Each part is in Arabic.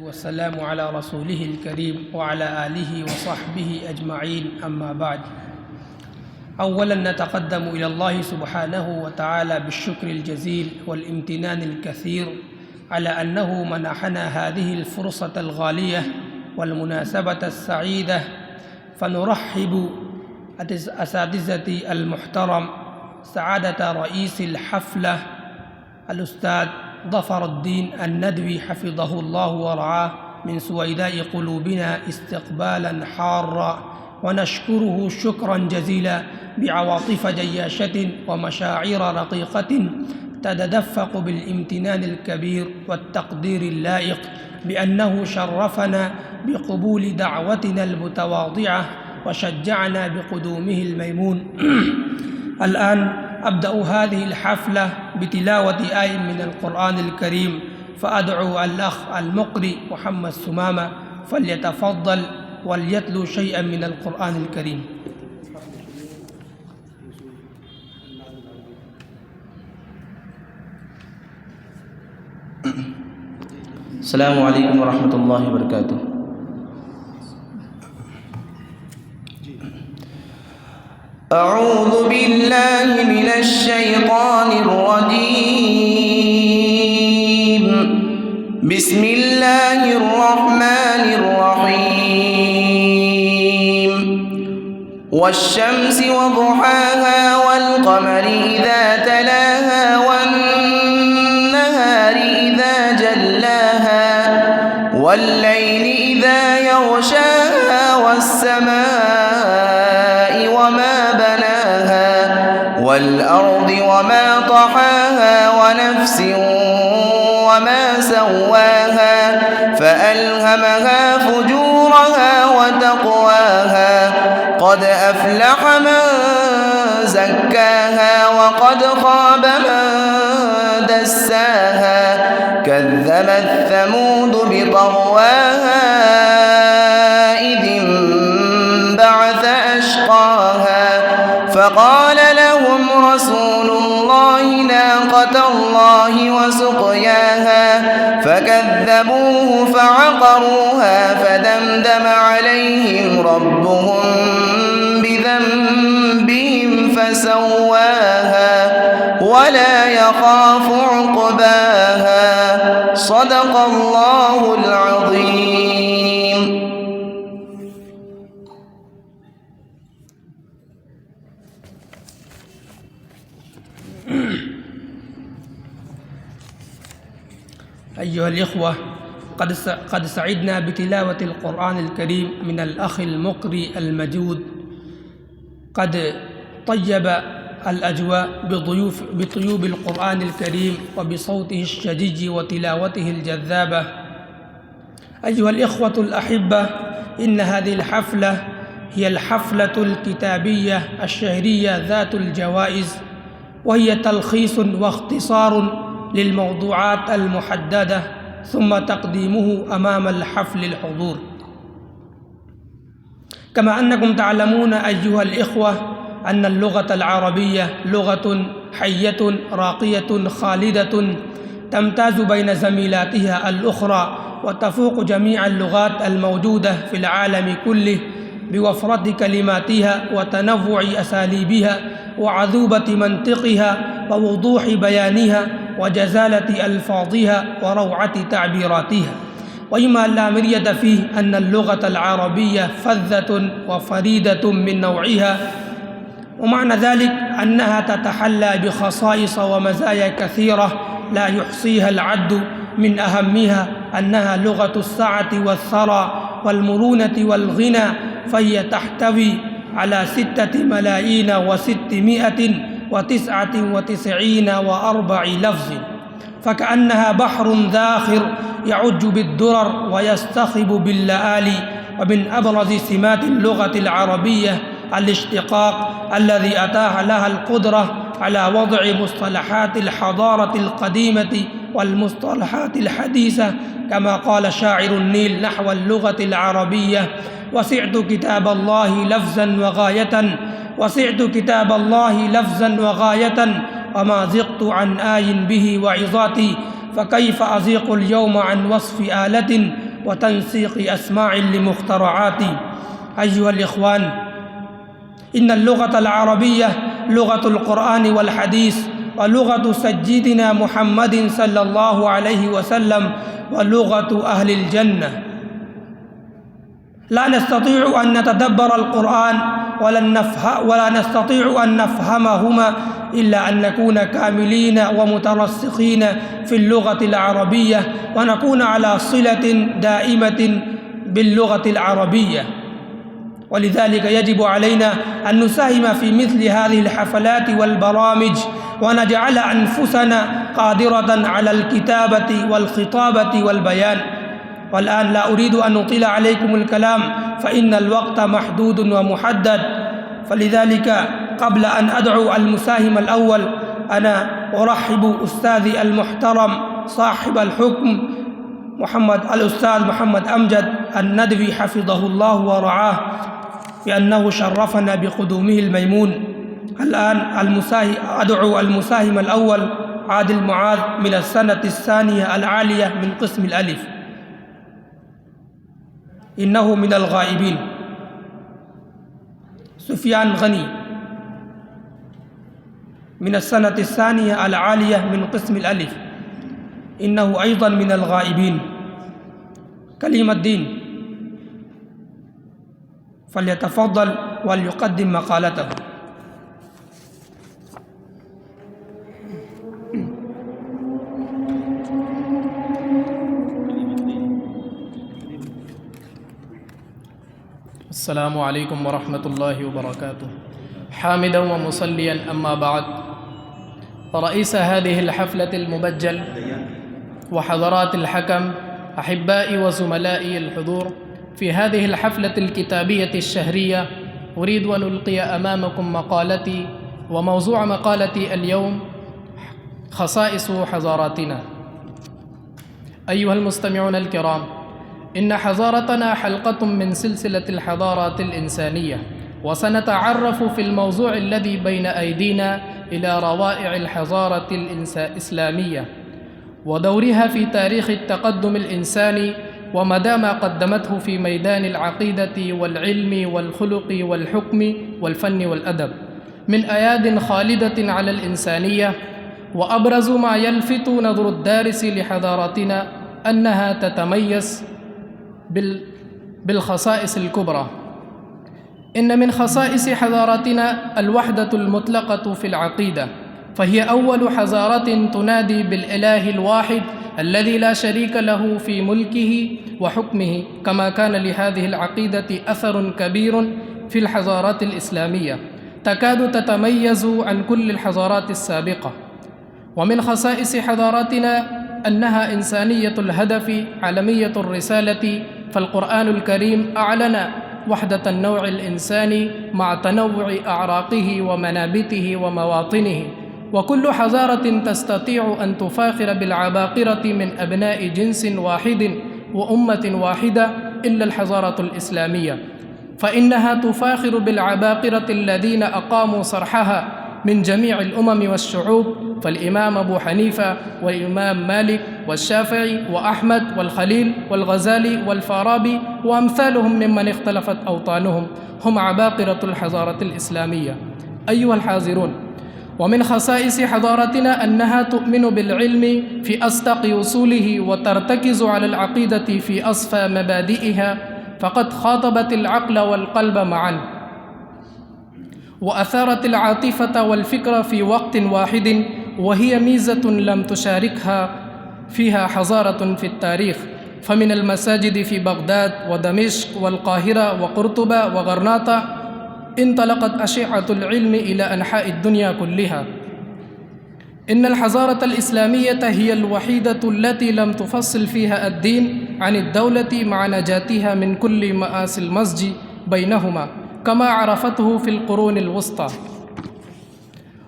والسلام على رسوله الكريم وعلى آله وصحبه أجمعين أما بعد. أولا نتقدم إلى الله سبحانه وتعالى بالشكر الجزيل والامتنان الكثير على أنه منحنا هذه الفرصة الغالية والمناسبة السعيدة، فنرحب أساتذتي المحترم سعادة رئيس الحفلة الأستاذ ظفر الدين الندوي حفظه الله ورعاه من سويداء قلوبنا استقبالا حارا، ونشكره شكرا جزيلا بعواطف جياشة ومشاعر رقيقة تتدفق بالامتنان الكبير والتقدير اللائق بأنه شرفنا بقبول دعوتنا المتواضعة وشجعنا بقدومه الميمون. الآن أبدأ هذه الحفلة بتلاوة آية من القرآن الكريم، فأدعو الأخ المقرئ محمد سمامة فليتفضل وليتلو شيئا من القرآن الكريم. السلام عليكم ورحمة الله وبركاته. أعوذ بالله من الشيطان الرجيم. بسم الله الرحمن الرحيم. والشمس وضحاها والقمر إذا تلاها والنهار إذا جلاها والليل إذا يغشاها والسماء وما والأرض وما طحاها ونفس وما سواها فألهمها فجورها وتقواها قد أفلح من زكاها وقد خاب من دساها كذبت ثمود بطغواها إذ انبعث أشقاها فقال لهم رسول الله ناقة الله وسقياها فكذبوه فعقروها فدمدم عليهم ربهم بذنبهم فسواها ولا يخاف عقباها. صدق الله العظيم. أيها الإخوة، قد سعدنا بتلاوة القرآن الكريم من الأخ المقرئ المجود، قد طيب الأجواء بطيوب القرآن الكريم وبصوته الشجي وتلاوته الجذابة. أيها الإخوة الأحبة، إن هذه الحفلة هي الحفلة الكتابية الشهرية ذات الجوائز، وهي تلخيص واختصار للموضوعات المحددة ثم تقديمه أمام الحفل الحضور. كما أنكم تعلمون أيها الإخوة أن اللغة العربية لغة حية راقية خالدة تمتاز بين زميلاتها الأخرى وتفوق جميع اللغات الموجودة في العالم كله بوفرة كلماتها وتنوع أساليبها وعذوبة منطقها ووضوح بيانها وجزالة ألفاظها وروعة تعبيراتها. وإما لا مرية فيه أن اللغة العربية فذة وفريدة من نوعها، ومعنى ذلك أنها تتحلى بخصائص ومزايا كثيرة لا يحصيها العد، من أهمها أنها لغة السعة والثرى والمرونة والغنى، فهي تحتوي على 6,699,4 لفظ، فكأنها بحر ذاخر يعج بالدرر ويستخب باللآلي. ومن أبرز سمات اللغة العربية الاشتقاق الذي أتاح لها القدرة على وضع مصطلحات الحضارة القديمة والمصطلحات الحديثة، كما قال شاعر النيل نحو اللغة العربية: وسعت كتاب الله لفظا وغاية، وسعت كتاب الله لفظا وغاية، وما زغت عن آي به وعظاتي، فكيف أزيق اليوم عن وصف آلة وتنسيق أسماع لمخترعات. أيها الإخوان، إن اللغة العربية لغة القرآن والحديث، ولغة سيدنا محمد صلى الله عليه وسلم، ولغة أهل الجنة. لا نستطيع أن نتدبر القرآن ولا نستطيع أن نفهمهما إلا أن نكون كاملين ومترسخين في اللغة العربية، ونكون على صلة دائمة باللغة العربية. ولذلك يجب علينا أن نساهم في مثل هذه الحفلات والبرامج، ونجعل أنفسنا قادرة على الكتابة والخطابة والبيان. والآن لا أريد أن أطيل عليكم الكلام، فإن الوقت محدود ومحدد، فلذلك قبل أن أدعو المساهم الأول أنا أرحب أستاذي المحترم صاحب الحكم الأستاذ محمد أمجد الندوي حفظه الله ورعاه بأنه شرفنا بقدومه الميمون. الآن أدعو المساهم الأول عادل معاذ من السنة الثانية العالية من قسم الألف، إنه من الغائبين. سفيان غني من السنة الثانية العالية من قسم الألف، إنه أيضا من الغائبين. كليم الدين فليتفضل وليقدم مقالته. السلام عليكم ورحمة الله وبركاته. حامدا ومصليا، أما بعد، رئيس هذه الحفلة المبجل وحضرات الحكم، أحبائي وزملائي الحضور في هذه الحفلة الكتابية الشهرية، أريد أن ألقي أمامكم مقالتي. وموضوع مقالتي اليوم خصائص حضاراتنا. أيها المستمعون الكرام، إن حضارتنا حلقة من سلسلة الحضارات الإنسانية، وسنتعرف في الموضوع الذي بين أيدينا إلى روائع الحضارة الإسلامية ودورها في تاريخ التقدم الإنساني، ومدى ما قدمته في ميدان العقيدة والعلم والخلق والحكم والفن والأدب من أياد خالدة على الإنسانية. وأبرز ما يلفت نظر الدارس لحضارتنا أنها تتميز بالخصائص الكبرى. إن من خصائص حضارتنا الوحدة المطلقة في العقيدة، فهي أول حضارة تنادي بالإله الواحد الذي لا شريك له في ملكه وحكمه، كما كان لهذه العقيدة أثر كبير في الحضارات الإسلامية تكاد تتميز عن كل الحضارات السابقة. ومن خصائص حضارتنا أنها إنسانية الهدف، عالمية الرسالة، فالقرآن الكريم أعلن وحدة النوع الإنساني مع تنوع أعراقه ومنابته ومواطنه. وكل حضارة تستطيع أن تفاخر بالعباقرة من أبناء جنس واحد وأمة واحدة إلا الحضارة الإسلامية، فإنها تفاخر بالعباقرة الذين أقاموا صرحها من جميع الأمم والشعوب، فالإمام أبو حنيفة والإمام مالك والشافعي وأحمد والخليل والغزالي والفارابي وأمثالهم ممن اختلفت أوطانهم هم عباقرة الحضارة الإسلامية. أيها الحاضرون، ومن خصائص حضارتنا أنها تؤمن بالعلم في أصدق أصوله، وترتكز على العقيدة في أصفى مبادئها، فقد خاطبت العقل والقلب معا، وأثارت العاطفة والفكر في وقت واحد، وهي ميزة لم تشاركها فيها حضارة في التاريخ. فمن المساجد في بغداد ودمشق والقاهرة وقرطبة وغرناطة انطلقت أشعة العلم إلى أنحاء الدنيا كلها. إن الحضارة الإسلامية هي الوحيدة التي لم تفصل فيها الدين عن الدولة، مع نجاتها من كل مآسي المزج بينهما كما عرفته في القرون الوسطى.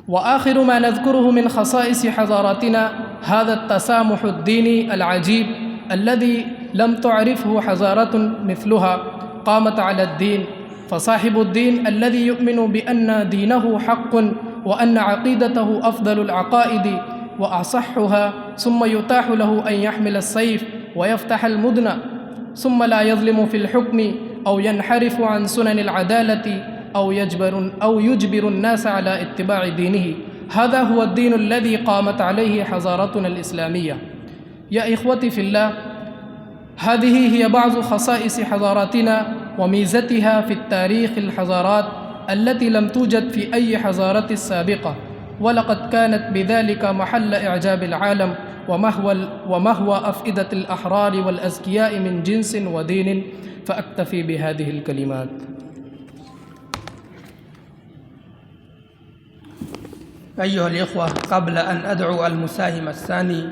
وآخر ما نذكره من خصائص حضارتنا هذا التسامح الديني العجيب الذي لم تعرفه حضارة مثلها قامت على الدين. فصاحب الدين الذي يؤمن بأن دينه حق وأن عقيدته أفضل العقائد وأصحها، ثم يتاح له أن يحمل السيف ويفتح المدن، ثم لا يظلم في الحكم أو ينحرف عن سنن العدالة أو يجبر الناس على اتباع دينه. هذا هو الدين الذي قامت عليه حضارتنا الإسلامية. يا إخوتي في الله، هذه هي بعض خصائص حضارتنا وميزتها في التاريخ الحضارات التي لم توجد في أي حضارة سابقة، ولقد كانت بذلك محل إعجاب العالم ومهوى أفئدة الأحرار والأذكياء من جنس ودين. فأكتفي بهذه الكلمات. أيها الإخوة، قبل أن أدعو المساهم الثاني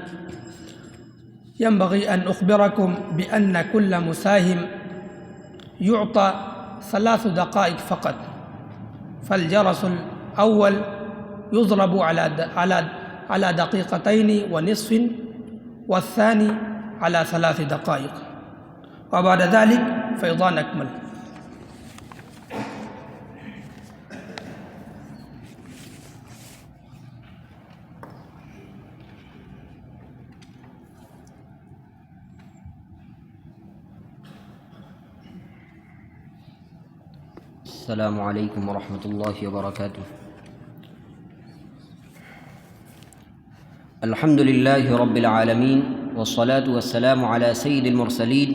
ينبغي أن أخبركم بأن كل مساهم يعطى 3 دقائق فقط، فالجرس الأول يضرب على 2.5 دقيقة، والثاني على 3 دقائق، وبعد ذلك فيضان أكمل. السلام عليكم ورحمة الله وبركاته. الحمد لله رب العالمين، والصلاة والسلام على سيد المرسلين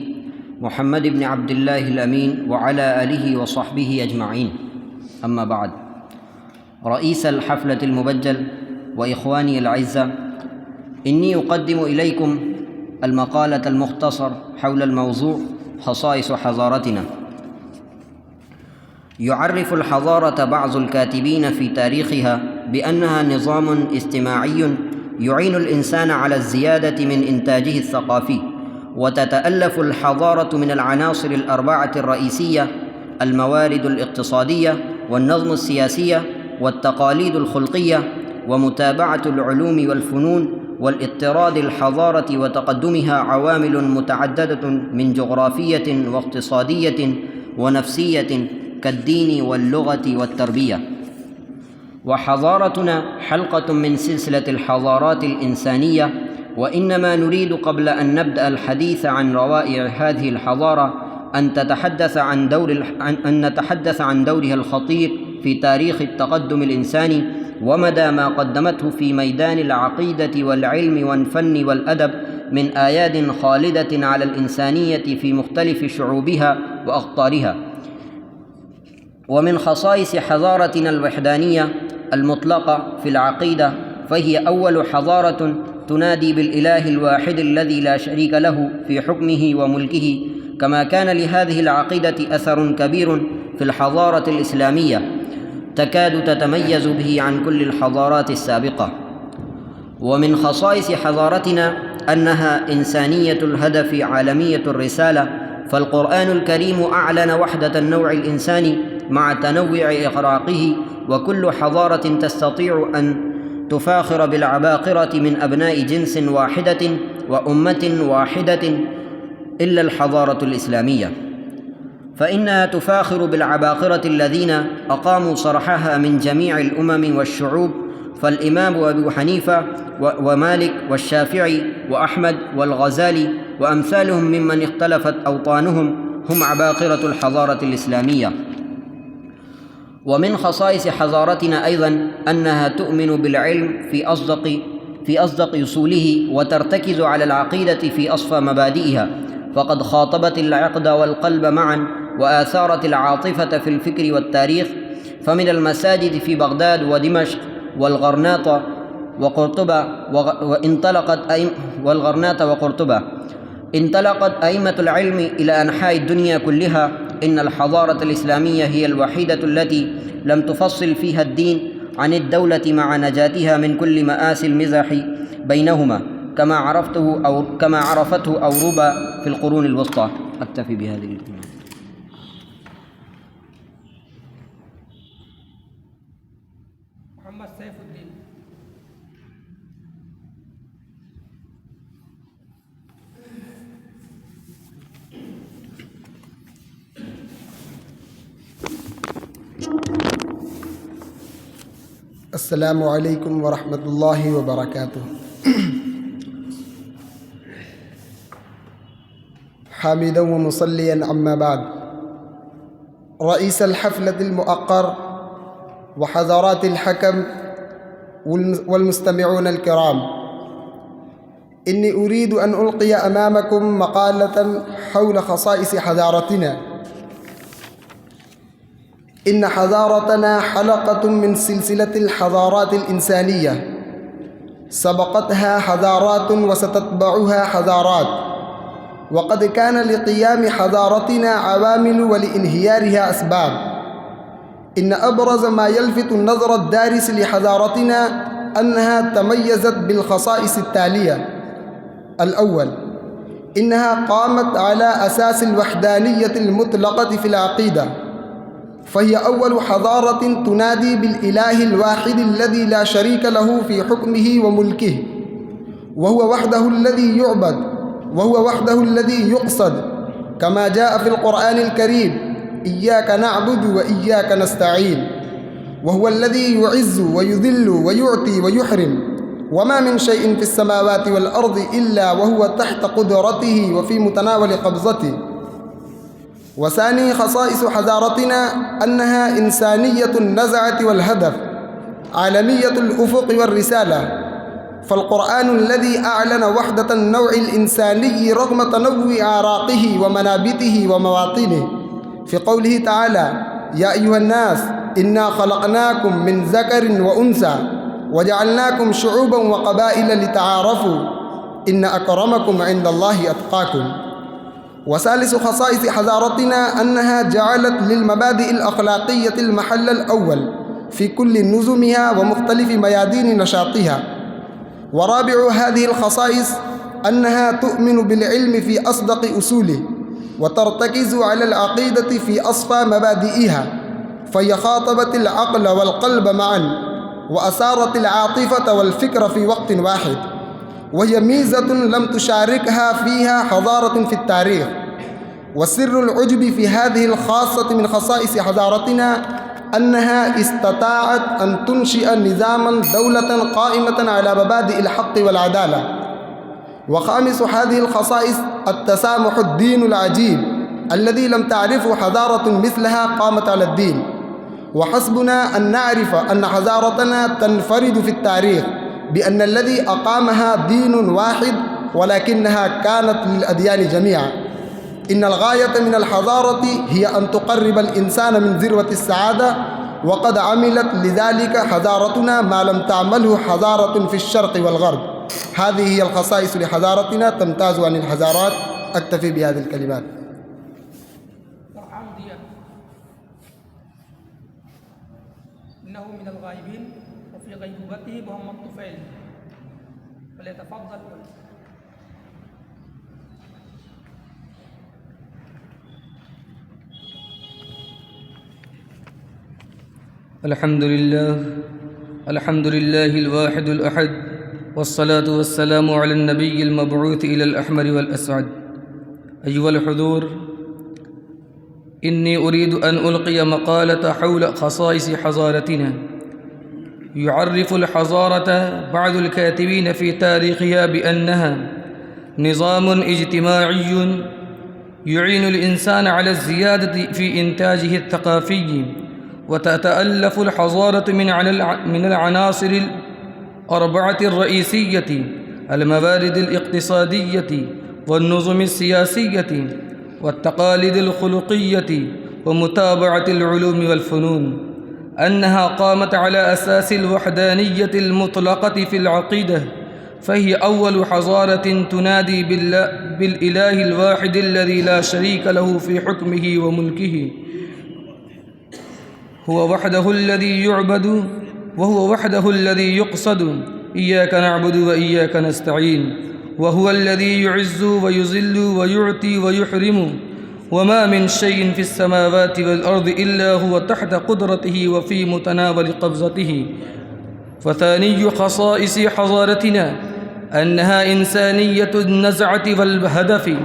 محمد بن عبد الله الأمين وعلى آله وصحبه أجمعين. أما بعد، رئيس الحفلة المبجل وإخواني الأعزة، إني أقدم إليكم المقالة المختصر حول الموضوع خصائص حضارتنا. يعرف الحضارة بعض الكاتبين في تاريخها بأنها نظام اجتماعي يعين الإنسان على الزيادة من إنتاجه الثقافي، وتتألف الحضارة من العناصر 4 الرئيسية: الموارد الاقتصادية، والنظم السياسية، والتقاليد الخلقية، ومتابعة العلوم والفنون، والاضطراد الحضارة وتقدمها عوامل متعددة من جغرافية واقتصادية ونفسية كالدين واللغة والتربية. وحضارتنا حلقة من سلسلة الحضارات الإنسانية، وإنما نريد قبل أن نبدأ الحديث عن روائع هذه الحضارة أن نتحدث عن دورها الخطير في تاريخ التقدم الإنساني، ومدى ما قدمته في ميدان العقيدة والعلم والفن والأدب من آيات خالدة على الإنسانية في مختلف شعوبها وأقطارها. ومن خصائص حضارتنا الوحدانية المطلقة في العقيدة، فهي أول حضارة تنادي بالإله الواحد الذي لا شريك له في حكمه وملكه، كما كان لهذه العقيدة أثر كبير في الحضارة الإسلامية تكاد تتميز به عن كل الحضارات السابقة. ومن خصائص حضارتنا أنها إنسانية الهدف، عالمية الرسالة، فالقرآن الكريم أعلن وحدة النوع الإنساني مع تنوع إغراقه، وكل حضارة تستطيع أن تفاخر بالعباقرة من أبناء جنس واحدة وأمة واحدة إلا الحضارة الإسلامية، فإنها تفاخر بالعباقرة الذين أقاموا صرحها من جميع الأمم والشعوب، فالإمام أبو حنيفة ومالك والشافعي وأحمد والغزالي وأمثالهم ممن اختلفت أوطانهم هم عباقرة الحضارة الإسلامية. ومن خصائص حضارتنا أيضا أنها تؤمن بالعلم في أصدق أصوله، وترتكز على العقيدة في أصفى مبادئها، فقد خاطبت العقد والقلب معا، وآثارت العاطفة في الفكر والتاريخ. فمن المساجد في بغداد ودمشق والغرناطة وقرطبة انطلقت أئمة العلم إلى أنحاء الدنيا كلها. إن الحضارة الإسلامية هي الوحيدة التي لم تفصل فيها الدين عن الدولة، مع نجاتها من كل مآسي المزاح بينهما، كما عرفته أوروبا في القرون الوسطى. أكتفي بهذه الكلمات. محمد سيف الدين. السلام عليكم ورحمة الله وبركاته. حامدا ومصليا عما بعد. رئيس الحفلة المؤقر وحضرات الحكم والمستمعون الكرام، إني أريد أن ألقي أمامكم مقالة حول خصائص حضارتنا. إن حضارتنا حلقة من سلسلة الحضارات الإنسانية، سبقتها حضارات وستتبعها حضارات، وقد كان لقيام حضارتنا عوامل ولانهيارها أسباب. إن أبرز ما يلفت النظر الدارس لحضارتنا أنها تميزت بالخصائص التالية: الأول، إنها قامت على أساس الوحدانية المطلقة في العقيدة، فهي أول حضارة تنادي بالإله الواحد الذي لا شريك له في حكمه وملكه، وهو وحده الذي يعبد، وهو وحده الذي يقصد، كما جاء في القرآن الكريم: إياك نعبد وإياك نستعين. وهو الذي يعز ويذل ويعطي ويحرم، وما من شيء في السماوات والأرض إلا وهو تحت قدرته وفي متناول قبضته. وثاني خصائص حضارتنا أنها إنسانية النزعة والهدف، عالمية الأفق والرسالة. فالقرآن الذي أعلن وحدة النوع الإنساني رغم تنوع أعراقه ومنابته ومواطنه، في قوله تعالى: يا أيها الناس إنا خلقناكم من ذكر وأنثى وجعلناكم شعوبا وقبائل لتعارفوا إن أكرمكم عند الله أتقاكم. وثالث خصائص حضارتنا أنها جعلت للمبادئ الأخلاقية المحل الأول في كل نظمها ومختلف ميادين نشاطها. ورابع هذه الخصائص أنها تؤمن بالعلم في أصدق أصوله، وترتكز على العقيدة في أصفى مبادئها، فهي خاطبت العقل والقلب معا، وأثارت العاطفة والفكر في وقت واحد، وهي ميزة لم تشاركها فيها حضارة في التاريخ. وسر العجب في هذه الخاصة من خصائص حضارتنا أنها استطاعت أن تنشئ نظاما دولة قائمة على مبادئ الحق والعدالة. وخامس هذه الخصائص التسامح الدين العجيب الذي لم تعرفه حضارة مثلها قامت على الدين. وحسبنا أن نعرف أن حضارتنا تنفرد في التاريخ بأن الذي أقامها دين واحد، ولكنها كانت للأديان جميعا. إن الغاية من الحضارة هي أن تقرب الإنسان من ذروة السعادة، وقد عملت لذلك حضارتنا ما لم تعمله حضارة في الشرق والغرب. هذه هي الخصائص لحضارتنا تمتاز عن الحضارات. أكتفي بهذه الكلمات. إنه من الغائبين وفي غيبوبته محمد طفيل، فليتفضل. الحمد لله الواحد الأحد، والصلاة والسلام على النبي المبعوث إلى الأحمر والأسعد. أيها الحضور، إني أريد أن ألقي مقالة حول خصائص حضارتنا. يعرف الحضارة بعض الكاتبين في تاريخها بأنها نظام اجتماعي يعين الإنسان على الزيادة في إنتاجه الثقافي. وتتألف الحضارة من العناصر الأربعة الرئيسية: الموارد الاقتصادية، والنظم السياسية، والتقاليد الخلقية، ومتابعة العلوم والفنون. أنها قامت على أساس الوحدانية المطلقة في العقيدة، فهي أول حضارة تنادي بالإله الواحد الذي لا شريك له في حكمه وملكه. هو وحده الذي يعبد، وهو وحده الذي يقصد. إياك نعبد وإياك نستعين. وهو الذي يعز ويذل ويعطي ويحرم، وما من شيء في السماوات والأرض إلا هو تحت قدرته وفي متناول قبضته. فثاني خصائص حضارتنا أنها إنسانية النزعة والهدف،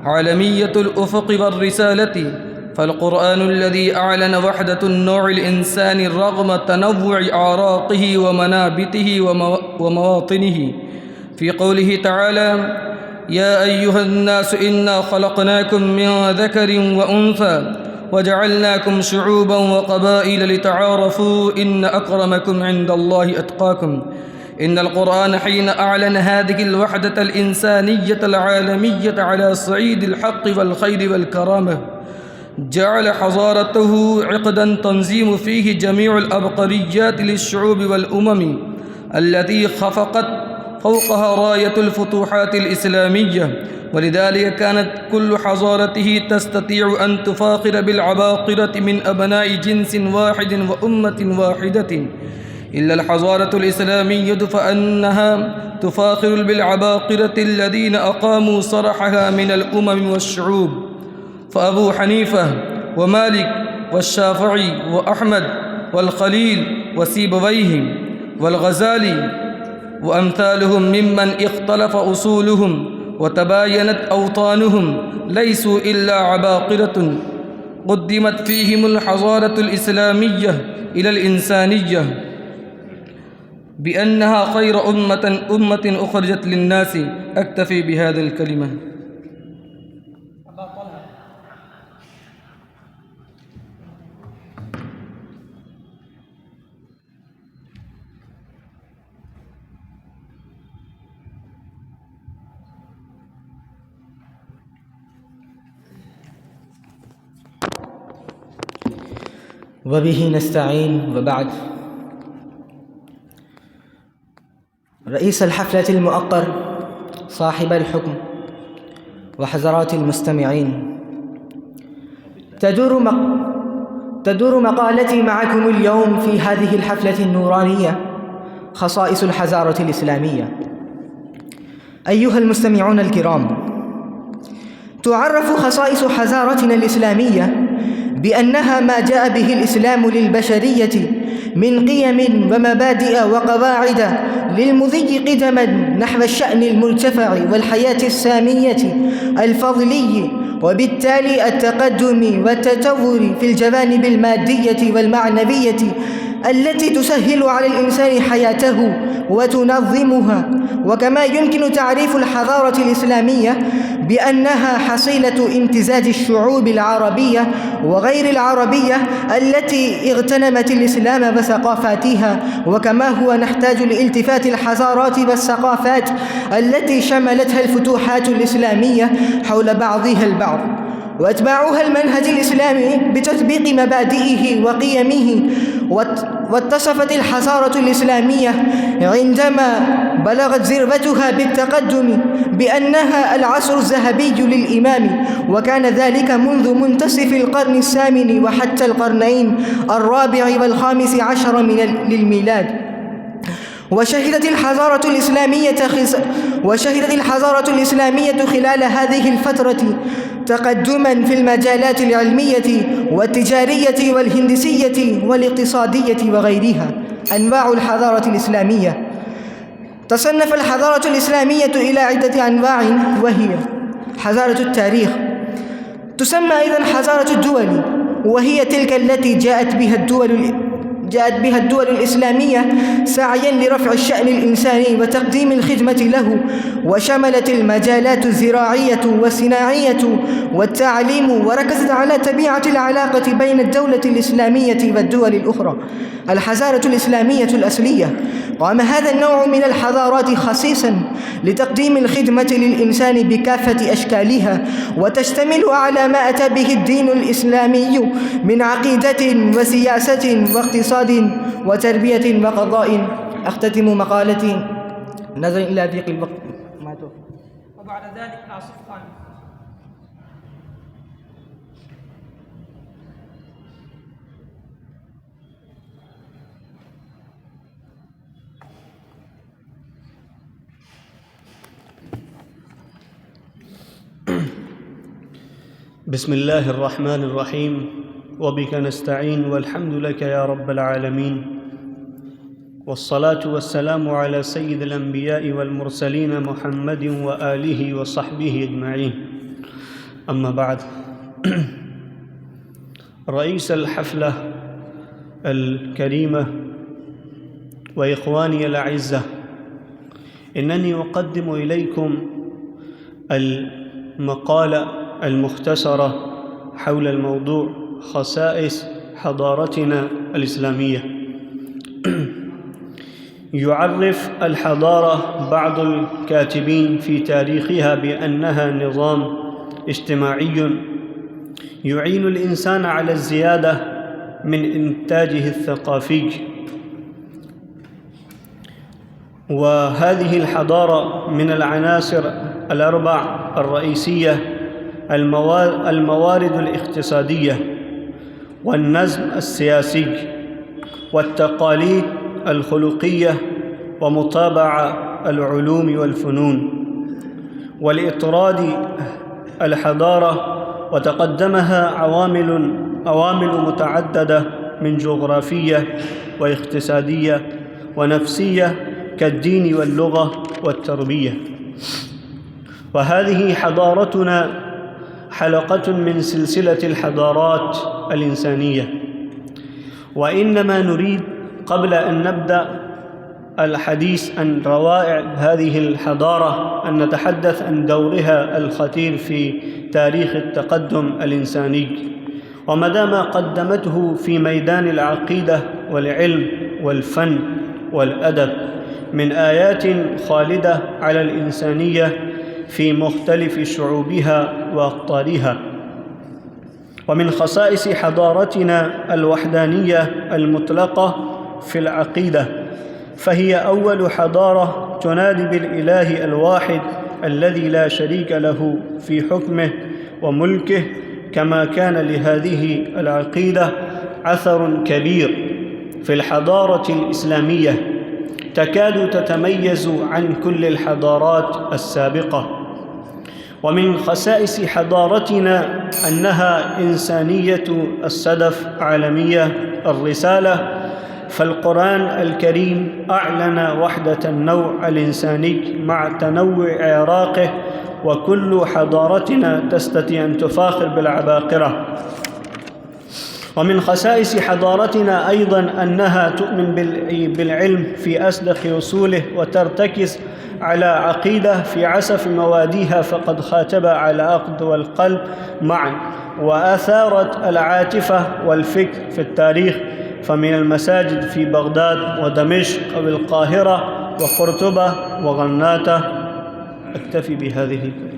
عالمية الأفق والرسالة. فالقرآن الذي أعلن وحدة النوع الإنساني رغم تنوع أعراقه ومنابته ومواطنه، في قوله تعالى: يا أيها الناس إنا خلقناكم من ذكر وأنثى وجعلناكم شعوبا وقبائل لتعارفوا إن أكرمكم عند الله أتقاكم. إن القرآن حين أعلن هذه الوحدة الإنسانية العالمية على صعيد الحق والخير والكرامة جعل حضارته عقدا تنظيم فيه جميع الأبقريات للشعوب والأمم التي خفقت فوقها راية الفتوحات الإسلامية، ولذلك كانت كل حضارته تستطيع أن تفاخر بالعباقرة من أبناء جنس واحد وأمة واحدة، إلا الحضارة الإسلامية فأنها تفاخر بالعباقرة الذين أقاموا صرحها من الأمم والشعوب، فأبو حنيفة ومالك والشافعي وأحمد والخليل وسيبويه والغزالي وأمثالهم ممن اختلف أصولهم وتباينت أوطانهم ليسوا إلا عباقرة قدمت فيهم الحضارة الإسلامية إلى الإنسانية بأنها خير أمة أخرجت للناس. أكتفي بهذا الكلمة. وبه نستعين، وبعد. رئيس الحفلة المؤقر، صاحب الحكم، وحضرات المستمعين، تدور مقالتي معكم اليوم في هذه الحفلة النورانية خصائص الحضارة الإسلامية. أيها المستمعون الكرام، تعرف خصائص حضارتنا الإسلامية بأنها ما جاء به الإسلام للبشرية من قيم ومبادئ وقواعد للمضي قدما نحو الشأن المرتفع والحياة السامية الفضلي، وبالتالي التقدم والتطور في الجوانب المادية والمعنوية التي تسهل على الإنسان حياته وتنظمها. وكما يمكن تعريف الحضارة الإسلامية بأنها حصيلة امتزاج الشعوب العربية وغير العربية التي اغتنمت الإسلام وثقافاتها، وكما هو نحتاج لالتفات الحضارات والثقافات التي شملتها الفتوحات الإسلامية حول بعضها البعض، واتباعها المنهج الإسلامي بتطبيق مبادئه وقيمه. واتصفت الحضارة الإسلامية عندما بلغت ذروتها بالتقدم بأنها العصر الذهبي للإمام، وكان ذلك منذ منتصف القرن الثامن وحتى القرنين الرابع والخامس عشر للميلاد. وشهدت الحضارة الإسلامية خلال هذه الفترة تقدماً في المجالات العلمية والتجارية والهندسية والاقتصادية وغيرها. أنواع الحضارة الإسلامية: تصنف الحضارة الإسلامية إلى عدة أنواع، وهي حضارة التاريخ، تسمى أيضاً حضارة الدول، وهي تلك التي جاءت بها الدول الإسلامية سعياً لرفع الشأن الإنساني وتقديم الخدمة له، وشملت المجالات الزراعية والصناعية والتعليم، وركزت على طبيعة العلاقة بين الدولة الإسلامية والدول الأخرى. الحضارة الإسلامية الأصلية: قام هذا النوع من الحضارات خصيصاً لتقديم الخدمة للإنسان بكافة أشكالها، وتشتمل على ما أتى به الدين الإسلامي من عقيدة وسياسة واقتصاد وتربية وقضاء. أختتم مقالتي نظرا إلى ضيق الوقت وبعد ذلك آصف خان. بسم الله الرحمن الرحيم، وبك نستعين، والحمد لك يا رب العالمين، والصلاة والسلام على سيد الأنبياء والمرسلين محمد وآله وصحبه أجمعين. أما بعد، رئيس الحفلة الكريمة وإخواني الأعزة، إنني أقدم إليكم المقالة المختصرة حول الموضوع خصائص حضارتنا الإسلامية. يعرف الحضارة بعض الكاتبين في تاريخها بأنها نظام اجتماعي يعين الإنسان على الزيادة من إنتاجه الثقافي، وهذه الحضارة من العناصر الأربع الرئيسية: الموارد الاقتصادية، والنظم السياسي، والتقاليد الخلقية، ومطابعة العلوم والفنون. ولإطراد الحضارة وتقدمها عوامل متعددة من جغرافية واقتصادية ونفسية كالدين واللغة والتربية. وهذه حضارتنا حلقة من سلسلة الحضارات الإنسانية، وإنما نريد قبل أن نبدأ الحديث عن روائع هذه الحضارة أن نتحدث عن دورها الخطير في تاريخ التقدم الإنساني، ومدى ما قدمته في ميدان العقيدة والعلم والفن والأدب من آيات خالدة على الإنسانية في مختلف شعوبها وأقطارها. ومن خصائص حضارتنا الوحدانية المطلقة في العقيدة، فهي أول حضارة تنادي بالإله الواحد الذي لا شريك له في حكمه وملكه، كما كان لهذه العقيدة أثر كبير في الحضارة الإسلامية تكاد تتميز عن كل الحضارات السابقة. ومن خصائص حضارتنا أنها إنسانية الصدف، عالمية الرسالة، فالقرآن الكريم أعلن وحدة النوع الإنساني مع تنوع أعراقه، وكل حضارتنا تستطيع أن تفاخر بالعباقرة. ومن خصائص حضارتنا أيضاً أنها تؤمن بالعلم في أصدق أصوله، وترتكز على عقيدة في عسف مواديها، فقد خاتب على العقل والقلب معاً، وأثارت العاطفة والفكر في التاريخ، فمن المساجد في بغداد ودمشق والقاهرة وقرطبة وغرناطة. أكتفي بهذه الكلمة.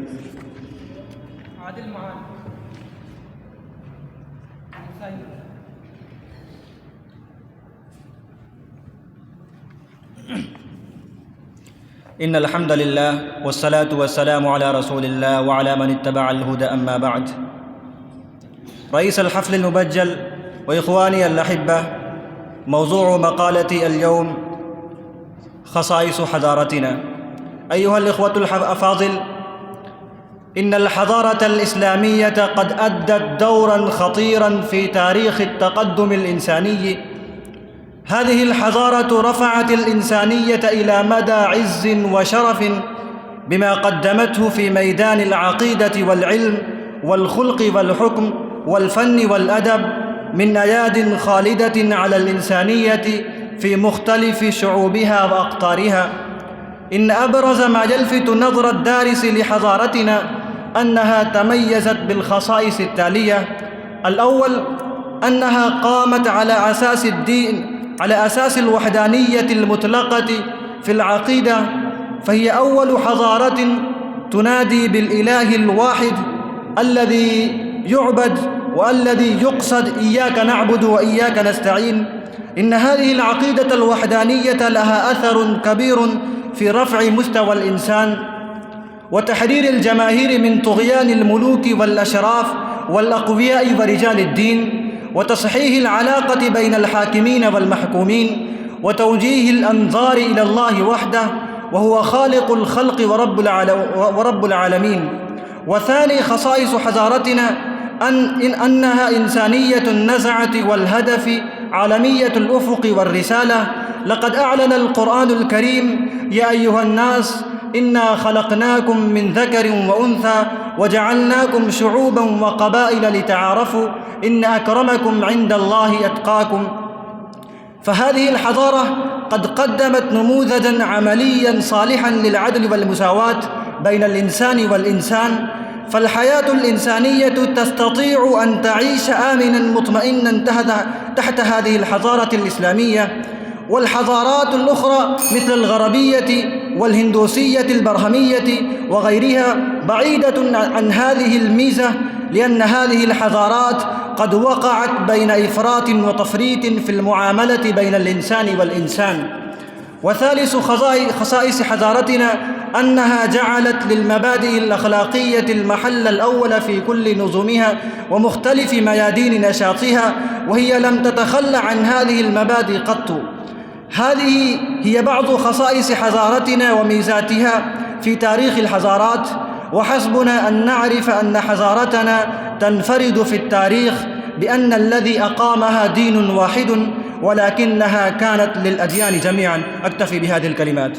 إن الحمد لله والصلاة والسلام على رسول الله وعلى من اتبع الهدى، أما بعد. رئيس الحفل المبجل وإخواني الأحبة، موضوع مقالتي اليوم خصائص حضارتنا. أيها الإخوة الأفاضل، إن الحضارة الإسلامية قد أدت دورا خطيرا في تاريخ التقدم الإنساني. هذه الحضارة رفعت الإنسانية إلى مدى عز وشرف بما قدمته في ميدان العقيدة والعلم والخلق والحكم والفن والأدب من أياد خالدة على الإنسانية في مختلف شعوبها وأقطارها. إن أبرز ما يلفت نظر الدارس لحضارتنا أنها تميزت بالخصائص التالية: الأول، أنها قامت على أساس الوحدانية المطلقة في العقيدة، فهي أول حضارة تنادي بالإله الواحد الذي يعبد والذي يقصد، إياك نعبد وإياك نستعين. إن هذه العقيدة الوحدانية لها أثر كبير في رفع مستوى الإنسان وتحرير الجماهير من طغيان الملوك والأشراف والأقوياء ورجال الدين، وتصحيح العلاقة بين الحاكمين والمحكومين، وتوجيه الأنظار إلى الله وحده وهو خالق الخلق ورب العالمين. وثاني خصائص حضارتنا أنها إنسانية النزعة والهدف، عالمية الأفق والرسالة. لقد أعلن القرآن الكريم: يا أيها الناس إنا خلقناكم من ذكر وأنثى وجعلناكم شعوبا وقبائل لتعارفوا إن أكرمكم عند الله أتقاكم. فهذه الحضارة قد قدمت نموذجا عمليا صالحا للعدل والمساواة بين الإنسان والإنسان، فالحياة الإنسانية تستطيع أن تعيش آمناً مطمئناً تحت هذه الحضارة الإسلامية. والحضارات الأخرى مثل الغربية والهندوسية البرهمية وغيرها بعيدة عن هذه الميزة، لأن هذه الحضارات قد وقعت بين إفراط وتفريط في المعاملة بين الإنسان والإنسان. وثالث خصائص حضارتنا أنها جعلت للمبادئ الأخلاقية المحل الأول في كل نظمها ومختلف ميادين نشاطها، وهي لم تتخلى عن هذه المبادئ قط. هذه هي بعض خصائص حضارتنا وميزاتها في تاريخ الحضارات، وحسبنا أن نعرف أن حضارتنا تنفرد في التاريخ بأن الذي أقامها دين واحد، ولكنها كانت للأديان جميعا. أكتفي بهذه الكلمات.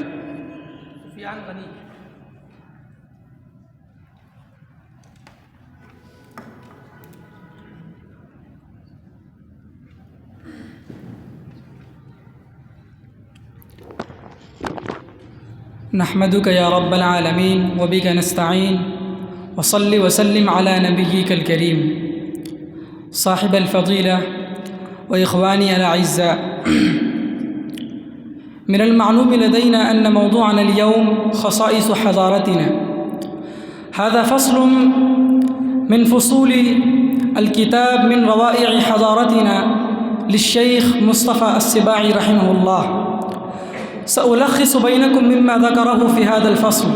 نحمدك يا رب العالمين وبك نستعين، وصل وسلم على نبيك الكريم. صاحب الفضيلة وإخواني الأعزاء، من المعلوم لدينا أن موضوعنا اليوم خصائص حضارتنا. هذا فصل من فصول الكتاب من روائع حضارتنا للشيخ مصطفى السباعي رحمه الله. سألخص بينكم مما ذكره في هذا الفصل.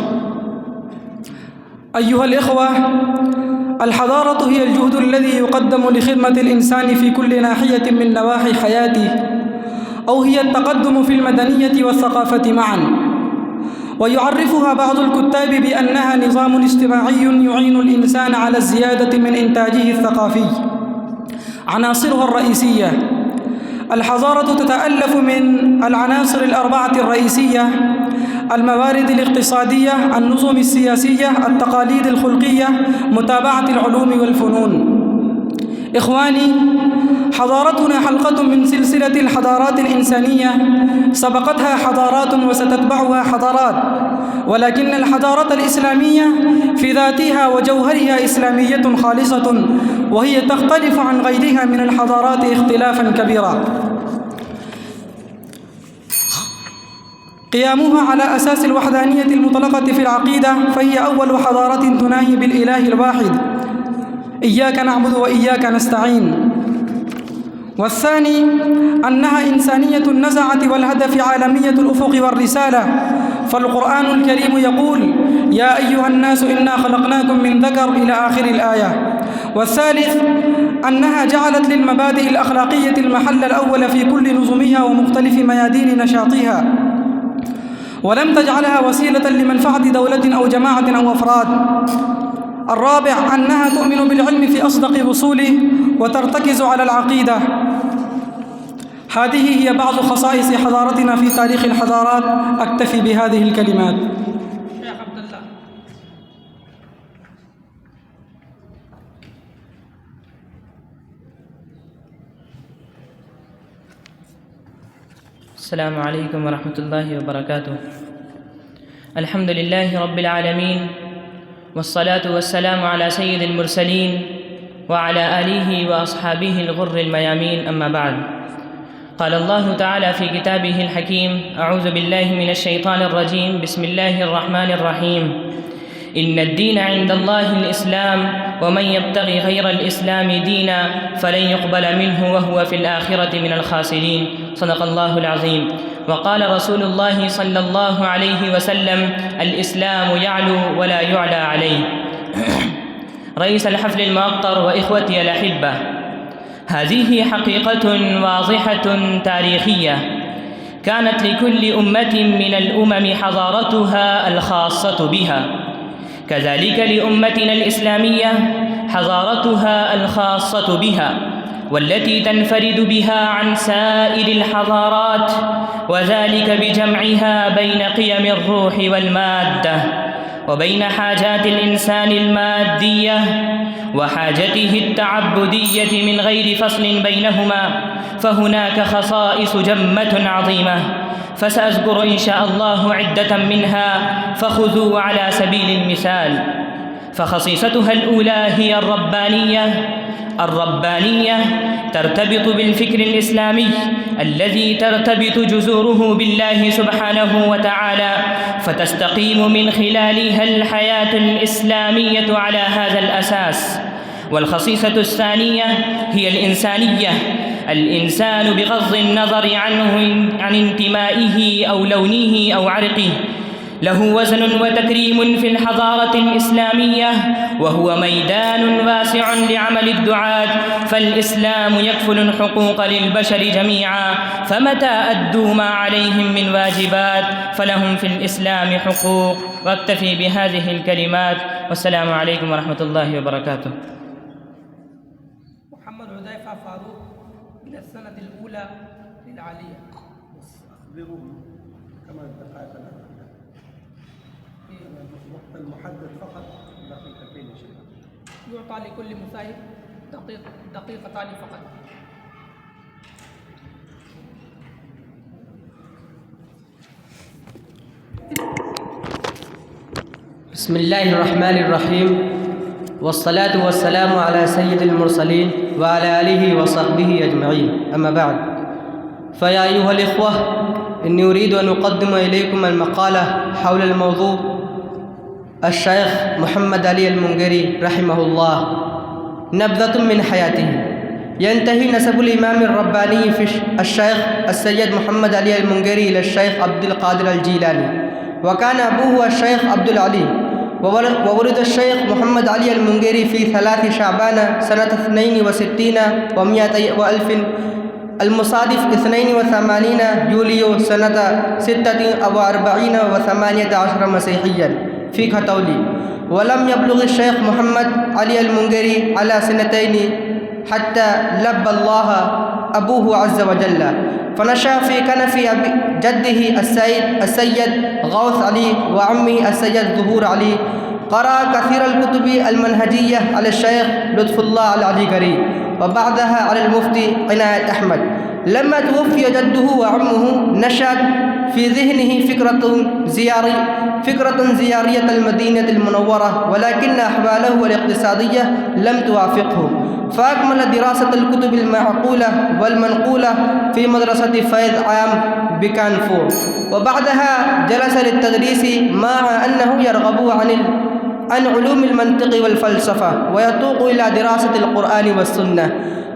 أيها الإخوة، الحضارة هي الجهد الذي يقدم لخدمة الإنسان في كل ناحية من نواحي حياته، أو هي التقدم في المدنية والثقافة معا. ويعرفها بعض الكتاب بأنها نظام اجتماعي يعين الإنسان على الزيادة من إنتاجه الثقافي. عناصرها الرئيسية: الحضارة تتألف من العناصر الأربعة الرئيسية: الموارد الاقتصادية، النظم السياسية، التقاليد الخلقية، متابعة العلوم والفنون. إخواني، حضارتنا حلقة من سلسلة الحضارات الإنسانية، سبقتها حضارات وستتبعها حضارات، ولكن الحضارة الإسلامية في ذاتها وجوهرها إسلامية خالصة، وهي تختلف عن غيرها من الحضارات اختلافا كبيرا. قيامها على أساس الوحدانية المطلقة في العقيدة، فهي أول حضارة تناهي بالإله الواحد: إياك نعبد وإياك نستعين. والثاني أنها إنسانية النزعة والهدف، عالمية الأفق والرسالة، فالقرآن الكريم يقول: يا أيها الناس إنا خلقناكم من ذكر إلى آخر الآية. والثالث أنها جعلت للمبادئ الأخلاقية المحل الأول في كل نظمها ومختلف ميادين نشاطها، ولم تجعلها وسيلة لمنفعة دولة أو جماعة أو أفراد. الرابع أنها تؤمن بالعلم في أصدق وصوله وترتكز على العقيدة. هذه هي بعض خصائص حضارتنا في تاريخ الحضارات. أكتفي بهذه الكلمات. السلام عليكم ورحمة الله وبركاته. الحمد لله رب العالمين، والصلاة والسلام على سيد المرسلين وعلى آله وأصحابه الغر الميامين، أما بعد. قال الله تعالى في كتابه الحكيم: أعوذ بالله من الشيطان الرجيم، بسم الله الرحمن الرحيم. إن الدين عند الله الإسلام، ومن يبتغي غير الإسلام دينا فلن يقبل منه وهو في الآخرة من الخاسرين. صدق الله العظيم. وقال رسول الله صلى الله عليه وسلم: الإسلام يعلو ولا يعلى عليه. رئيس الحفل المعطر وإخوتي الأحبة، هذه حقيقة واضحة تاريخية. كانت لكل أمة من الأمم حضارتها الخاصة بها، كذلك لأمتنا الإسلامية حضارتها الخاصة بها، والتي تنفرد بها عن سائر الحضارات، وذلك بجمعها بين قيم الروح والمادة، وبين حاجات الإنسان المادية وحاجته التعبدية من غير فصل بينهما. فهناك خصائص جمة عظيمة فسأذكر إن شاء الله عدة منها فخذوا على سبيل المثال. فخصيصتها الأولى هي الربانية ترتبط بالفكر الإسلامي الذي ترتبط جذوره بالله سبحانه وتعالى، فتستقيم من خلالها الحياة الإسلامية على هذا الأساس. والخصيصة الثانية هي الإنسانية، الإنسان بغض النظر عن انتمائه أو لونه أو عرقه له وزن وتكريم في الحضارة الإسلامية، وهو ميدان واسع لعمل الدعاة، فالإسلام يكفل الحقوق للبشر جميعا، فمتى أدوا ما عليهم من واجبات فلهم في الإسلام حقوق. واكتفي بهذه الكلمات، والسلام عليكم ورحمة الله وبركاته. محمد حذيفة فاروق من السنة الأولى للعالية. أخبرهم كما اتفقنا المحدد فقط دقيقتين إن شاء الله. يعطى لكل مساعد دقيقتان فقط. بسم الله الرحمن الرحيم، والصلاة والسلام على سيد المرسلين وعلى آله وصحبه أجمعين، أما بعد، فيا أيها الإخوة، إني أريد أن أقدم إليكم المقالة حول الموضوع الشيخ محمد علي المنقري رحمه الله، نبذة من حياته. ينتهي نسب الإمام الرباني في الشيخ السيد محمد علي المنقري إلى الشيخ عبد القادر الجيلاني، وكان أبوه الشيخ عبد العلي، وولد الشيخ محمد علي المنقري في 3 شعبان سنة 62 و100 وألف المصادف 82 يوليو سنة 46 و18 مسيحيا في كتولي. ولم يبلغ الشيخ محمد علي المنقري على 2 حتى لبى الله أبوه عز وجل، فنشأ في كنف جده السيد غوث علي وعمه السيد ظهور علي. قرأ كثير الكتب المنهجية على الشيخ لطف الله العليقري، وبعدها على المفتي عناية أحمد. لما توفي جده وعمه نشأت في ذهنه فكرة زيارية المدينة المنورة، ولكن أحواله الاقتصادية لم توافقه، فأكمل دراسة الكتب المعقولة والمنقولة في مدرسة فيض عام بكانفور، وبعدها جلس للتدريس مع أنه يرغب عن علوم المنطق والفلسفة، ويتوق إلى دراسة القرآن والسنة،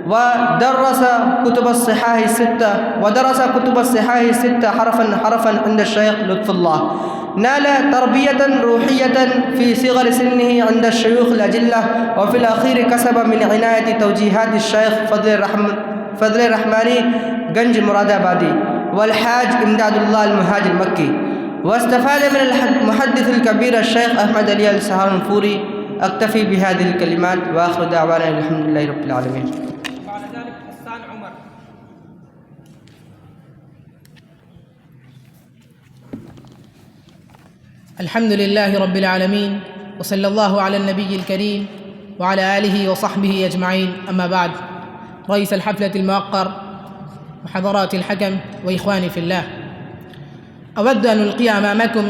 ودرس كتب الصحاح الستة حرفا عند الشيخ لطف الله. نال تربية روحية في صغر سنه عند الشيوخ الأجلة، وفي الأخير كسب من عناية توجيهات الشيخ فضل الرحماني جنج مرادابادي والحاج إمداد الله المهاج المكي، واستفاد من المحدث الكبير الشيخ أحمد علي السهرانفوري. أكتفي بهذه الكلمات، وآخر دعوانا الحمد لله رب العالمين. بعد ذلك حسان عمر. الحمد لله رب العالمين، وصلى الله على النبي الكريم وعلى آله وصحبه أجمعين، أما بعد. رئيس الحفلة الموقر وحضرات الحكم وإخواني في الله، أود أن ألقي أمامكم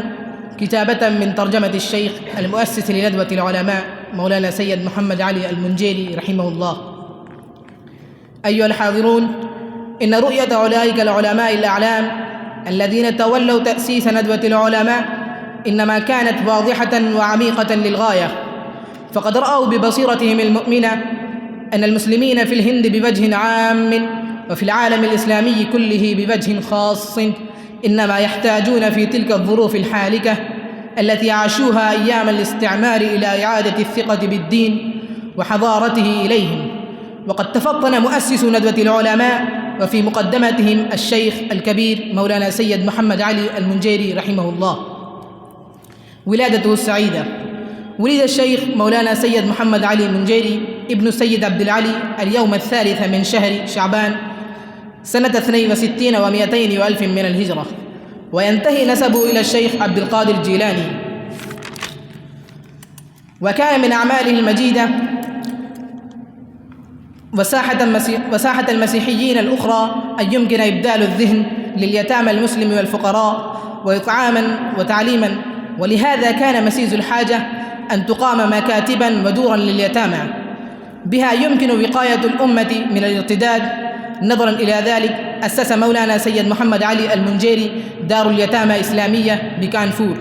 كتابة من ترجمة الشيخ المؤسس لندوة العلماء مولانا سيد محمد علي المنجيري رحمه الله. أيها الحاضرون، إن رؤية أولئك العلماء الأعلام الذين تولوا تأسيس ندوة العلماء إنما كانت واضحة وعميقة للغاية، فقد رأوا ببصيرتهم المؤمنة أن المسلمين في الهند بوجه عام وفي العالم الإسلامي كله بوجه خاص إنما يحتاجون في تلك الظروف الحالكة التي عاشوها أيام الاستعمار إلى إعادة الثقة بالدين وحضارته إليهم. وقد تفطن مؤسس ندوة العلماء وفي مقدمتهم الشيخ الكبير مولانا سيد محمد علي المنجيري رحمه الله. ولادته السعيدة: ولد الشيخ مولانا سيد محمد علي المنجيري ابن السيد عبد العلي اليوم 3 من شهر شعبان سنة 62 و200 وألف من الهجرة، وينتهي نسبه إلى الشيخ عبد القادر الجيلاني. وكان من أعماله المجيدة وساحة المسيحيين الأخرى أن يمكن إبدال الذهن لليتامى المسلم والفقراء وإطعاما وتعليما، ولهذا كان مسيس الحاجة أن تقام مكاتبا ودورا لليتامى بها يمكن وقاية الأمة من الارتداد. نظرا إلى ذلك أسس مولانا سيد محمد علي المنجيري دار اليتامى إسلامية بكانفور،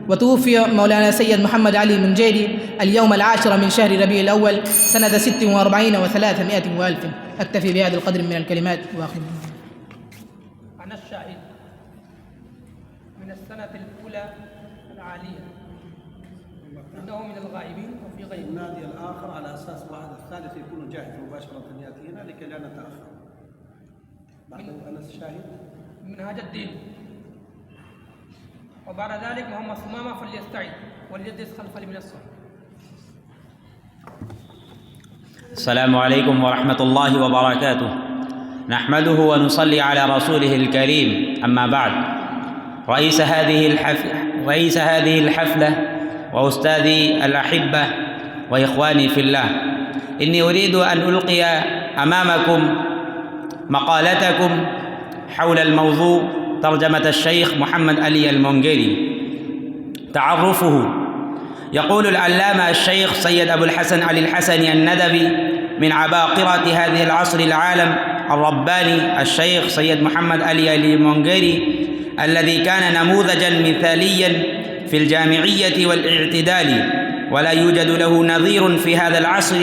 وتوفي مولانا سيد محمد علي المنجيري اليوم 10 من شهر ربيع الأول سنة 46 و300 وألف. أكتفي بهذا القدر من الكلمات وآخر. أنا الشاهد من السنة الأولى العالية إنه من الغائبين وفي غيره. النادي الآخر على أساس واحد الثالث يكون جاهز مباشرة يأتي هنا لكي لا نتأخر. بعد أنا الشاهد منهاج الدين، وبعد ذلك محمد ثمامة فليستعد وليجلس خلف المنصة. السلام عليكم ورحمة الله وبركاته. نحمده ونصلي على رسوله الكريم، أما بعد. رئيس هذه الحفلة وأستاذي الأحبة وإخواني في الله، إني أريد أن ألقي أمامكم مقالتكم حول الموضوع ترجمة الشيخ محمد علي المنجيري. تعرفه: يقول العلامة الشيخ سيد أبو الحسن علي الحسني الندبي من عباقرة هذه العصر العالم الرباني الشيخ سيد محمد علي المنجيري، الذي كان نموذجا مثاليا في الجامعية والاعتدال، ولا يوجد له نظير في هذا العصر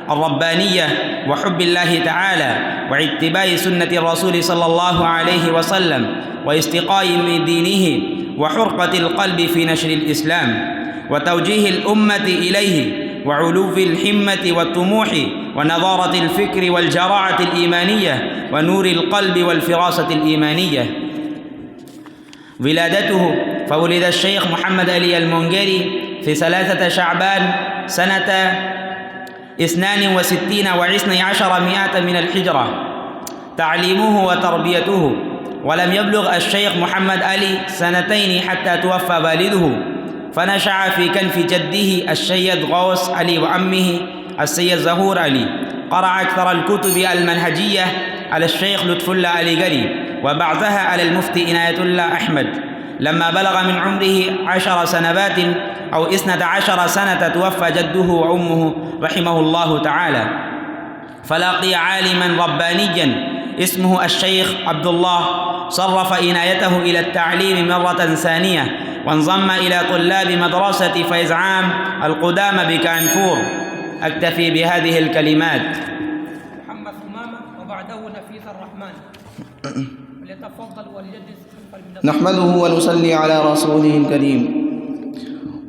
الربانية وحب الله تعالى واتباع سنة الرسول صلى الله عليه وسلم واستقامة دينه وحرقة القلب في نشر الإسلام وتوجيه الأمة إليه وعلو الحمة والطموح ونضارة الفكر والجراعة الإيمانية ونور القلب والفراسة الإيمانية. ولادته: فولد الشيخ محمد علي المنجيري في 3 شعبان سنة 62 و12 من الحجرة. تعليمه وتربيته: ولم يبلغ الشيخ محمد علي 2 حتى توفى والده، فنشأ في كنف جده السيد غوث علي وعمه السيد ظهور علي. قرأ أكثر الكتب المنهجية على الشيخ لطف الله علي قري، وبعدها على المفتي عناية الله أحمد. لما بلغ من عمره 10 سنوات أو 12 سنة توفى جده وأمه رحمه الله تعالى، فلاقي عالما ربانيا اسمه الشيخ عبد الله، صرف عنايته إلى التعليم مرة ثانية، وانضم إلى طلاب مدرسة فيض عام القدامى بكانفور. أكتفي بهذه الكلمات. محمد ثمامة وبعده نفيس الرحمن. وليتفضل وليجلس خلف المنصة. نحمده ونصلي على رسوله الكريم.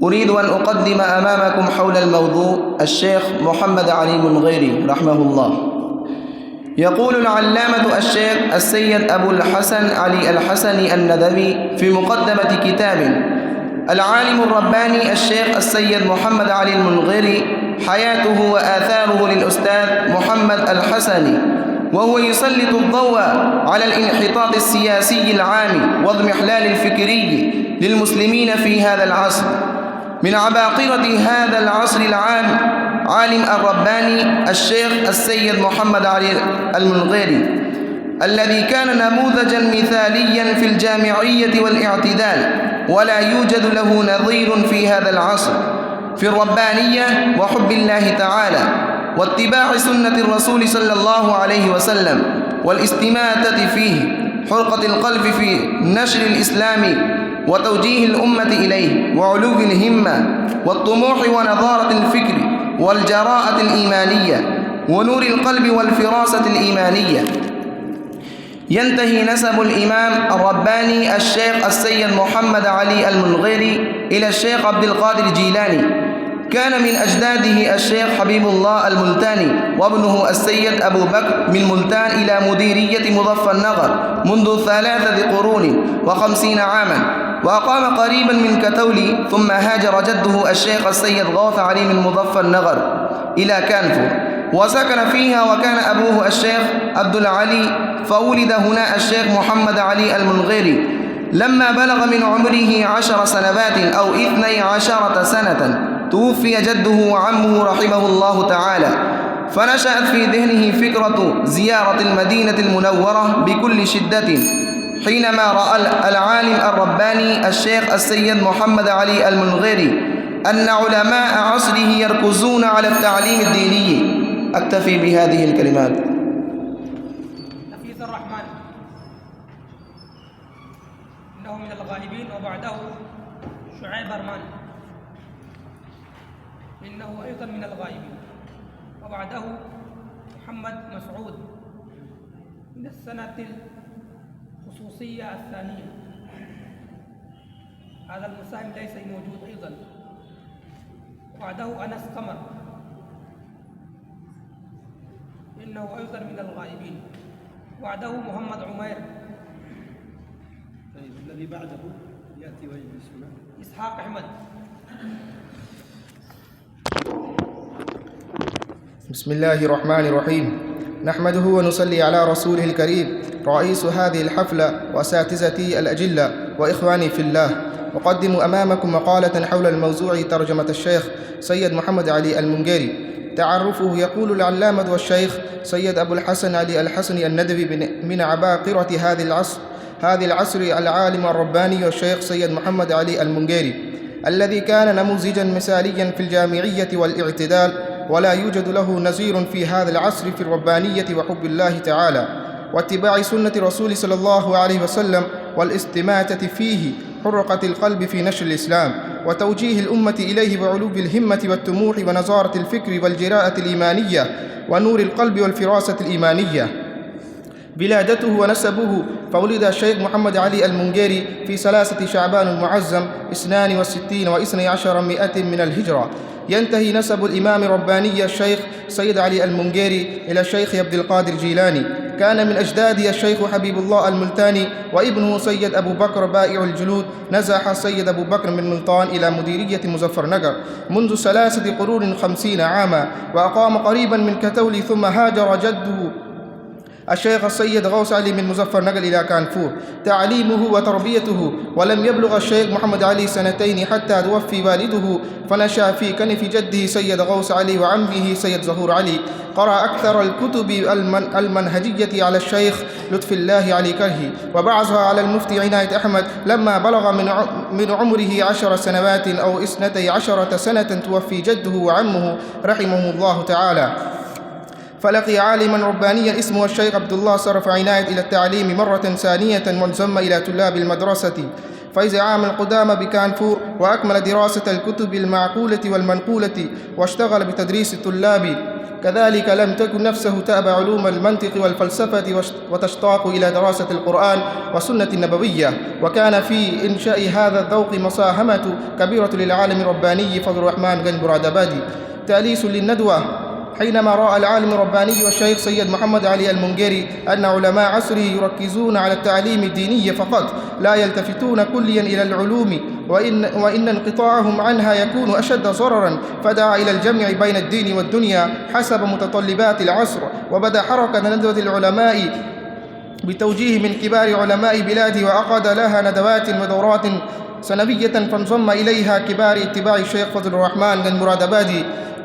أريد أن أقدم أمامكم حول الموضوع الشيخ محمد علي المنغيري رحمه الله. يقول العلامة الشيخ السيد أبو الحسن علي الحسني الندبي في مقدمة كتاب: العالم الرباني الشيخ السيد محمد علي المنغيري، حياته وآثاره للأستاذ محمد الحسني، وهو يسلط الضوء على الانحطاط السياسي العام واضمحلال الفكري للمسلمين في هذا العصر. من عباقرة هذا العصر العام عالم الرباني الشيخ السيد محمد علي المنغيري، الذي كان نموذجا مثاليا في الجامعية والاعتدال، ولا يوجد له نظير في هذا العصر في الربانية وحب الله تعالى واتباع سنة الرسول صلى الله عليه وسلم والاستماتة فيه، حرقة القلب في نشر الإسلام وتوجيه الأمة إليه، وعلو الهمة والطموح ونضارة الفكر والجراءة الإيمانية ونور القلب والفراسة الإيمانية. ينتهي نسب الإمام الرباني الشيخ السيد محمد علي المنغيري إلى الشيخ عبد القادر الجيلاني. كان من أجداده الشيخ حبيب الله الملتاني، وابنه السيد أبو بكر من ملتان إلى مديرية مضفى النغر منذ 3 قرون و50 عاما، وأقام قريبا من كتولي، ثم هاجر جده الشيخ السيد غوث علي من مضفى النغر إلى كانفور وسكن فيها، وكان أبوه الشيخ عبد العلي، فولد هنا الشيخ محمد علي المنغيري. لما بلغ من عمره 10 سنوات أو 12 سنة توفي جده وعمه رحمه الله تعالى، فنشأت في ذهنه فكرة زيارة المدينة المنورة بكل شدة، حينما رأى العالم الرباني الشيخ السيد محمد علي المنغيري أن علماء عصره يركزون على التعليم الديني. أكتفي بهذه الكلمات. نفيس الرحمن إنه من الغائبين، وبعده شعيب أرمان إنه أيضا من الغائبين، وبعده محمد مسعود من السنة الخصوصية الثانية. هذا المساهم ليس موجود أيضا. وبعده أنس قمر إنه أيضا من الغائبين، وبعده محمد عمير. طيب الذي بعده يأتي ويجلس هنا. إسحاق أحمد. بسم الله الرحمن الرحيم. نحمده ونصلي على رسوله الكريم رئيس هذه الحفلة وأساتذتي الأجلة وإخواني في الله. أقدم أمامكم مقالة حول الموضوع ترجمة الشيخ سيد محمد علي المنغيري. تعرفه: يقول العلامة والشيخ سيد أبو الحسن علي الحسني الندوي من عباقرة هذه العصر العالم الرباني والشيخ سيد محمد علي المنغيري، الذي كان نموذجا مثاليا في الجامعية والاعتدال، ولا يوجد له نظير في هذا العصر في الربانية وحب الله تعالى واتباع سنة رسول صلى الله عليه وسلم والاستماتة فيه، حرقة القلب في نشر الإسلام وتوجيه الأمة إليه بعلو الهمة والطموح ونزارة الفكر والجراءة الإيمانية ونور القلب والفراسة الإيمانية. بلادته ونسبه: فولد الشيخ محمد علي المنغيري في 3 شعبان المعظم 62 و1200 من الهجرة. ينتهي نسب الإمام الرباني الشيخ سيد علي المنغيري إلى الشيخ عبد القادر جيلاني. كان من أجداده الشيخ حبيب الله الملتاني، وابنه سيد أبو بكر بائع الجلود. نزح السيد أبو بكر من ملتان إلى مديرية مظفرنجر منذ 3 قرون 50 عاما، وأقام قريبا من كتولي، ثم هاجر جده الشيخ السيد غوث علي من مظفرنجر إلى كانفور تعليمه وتربيته. ولم يبلغ الشيخ محمد علي 2 حتى توفي والده، فنشأ في كنف جده سيد غوث علي وعمه سيد ظهور علي. قرأ أكثر الكتب المنهجية على الشيخ لطف الله علي كرهي، وبعثها على المفتي عناية أحمد لما بلغ من عمره 10 سنوات أو 12 سنة توفي جده وعمه رحمه الله تعالى. فلقي عالما ربانيا اسمه الشيخ عبد الله، صرف عناية إلى التعليم مرة ثانية وانضم إلى طلاب المدرسة فإذا عام القدامى بكانفور، وأكمل دراسة الكتب المعقولة والمنقولة، واشتغل بتدريس الطلاب. كذلك لم تكن نفسه تأبى علوم المنطق والفلسفة وتشتاق إلى دراسة القرآن والسنة النبوية. وكان في إنشاء هذا الذوق مساهمة كبيرة للعالم الرباني فضل الرحمن بن برادبادي. تأليس للندوة: حينما رأى العالم الرباني والشيخ سيد محمد علي المنغيري أن علماء عصره يركزون على التعليم الديني فقط، لا يلتفتون كليا إلى العلوم، وإن انقطاعهم عنها يكون أشد ضررا، فدعا إلى الجمع بين الدين والدنيا حسب متطلبات العصر. وبدأ حركة ندوة العلماء بتوجيه من كبار علماء بلاده، وعقد لها ندوات ودورات سنوية، فانضم إليها كبار اتباع الشيخ فضل الرحمن بن برادبادي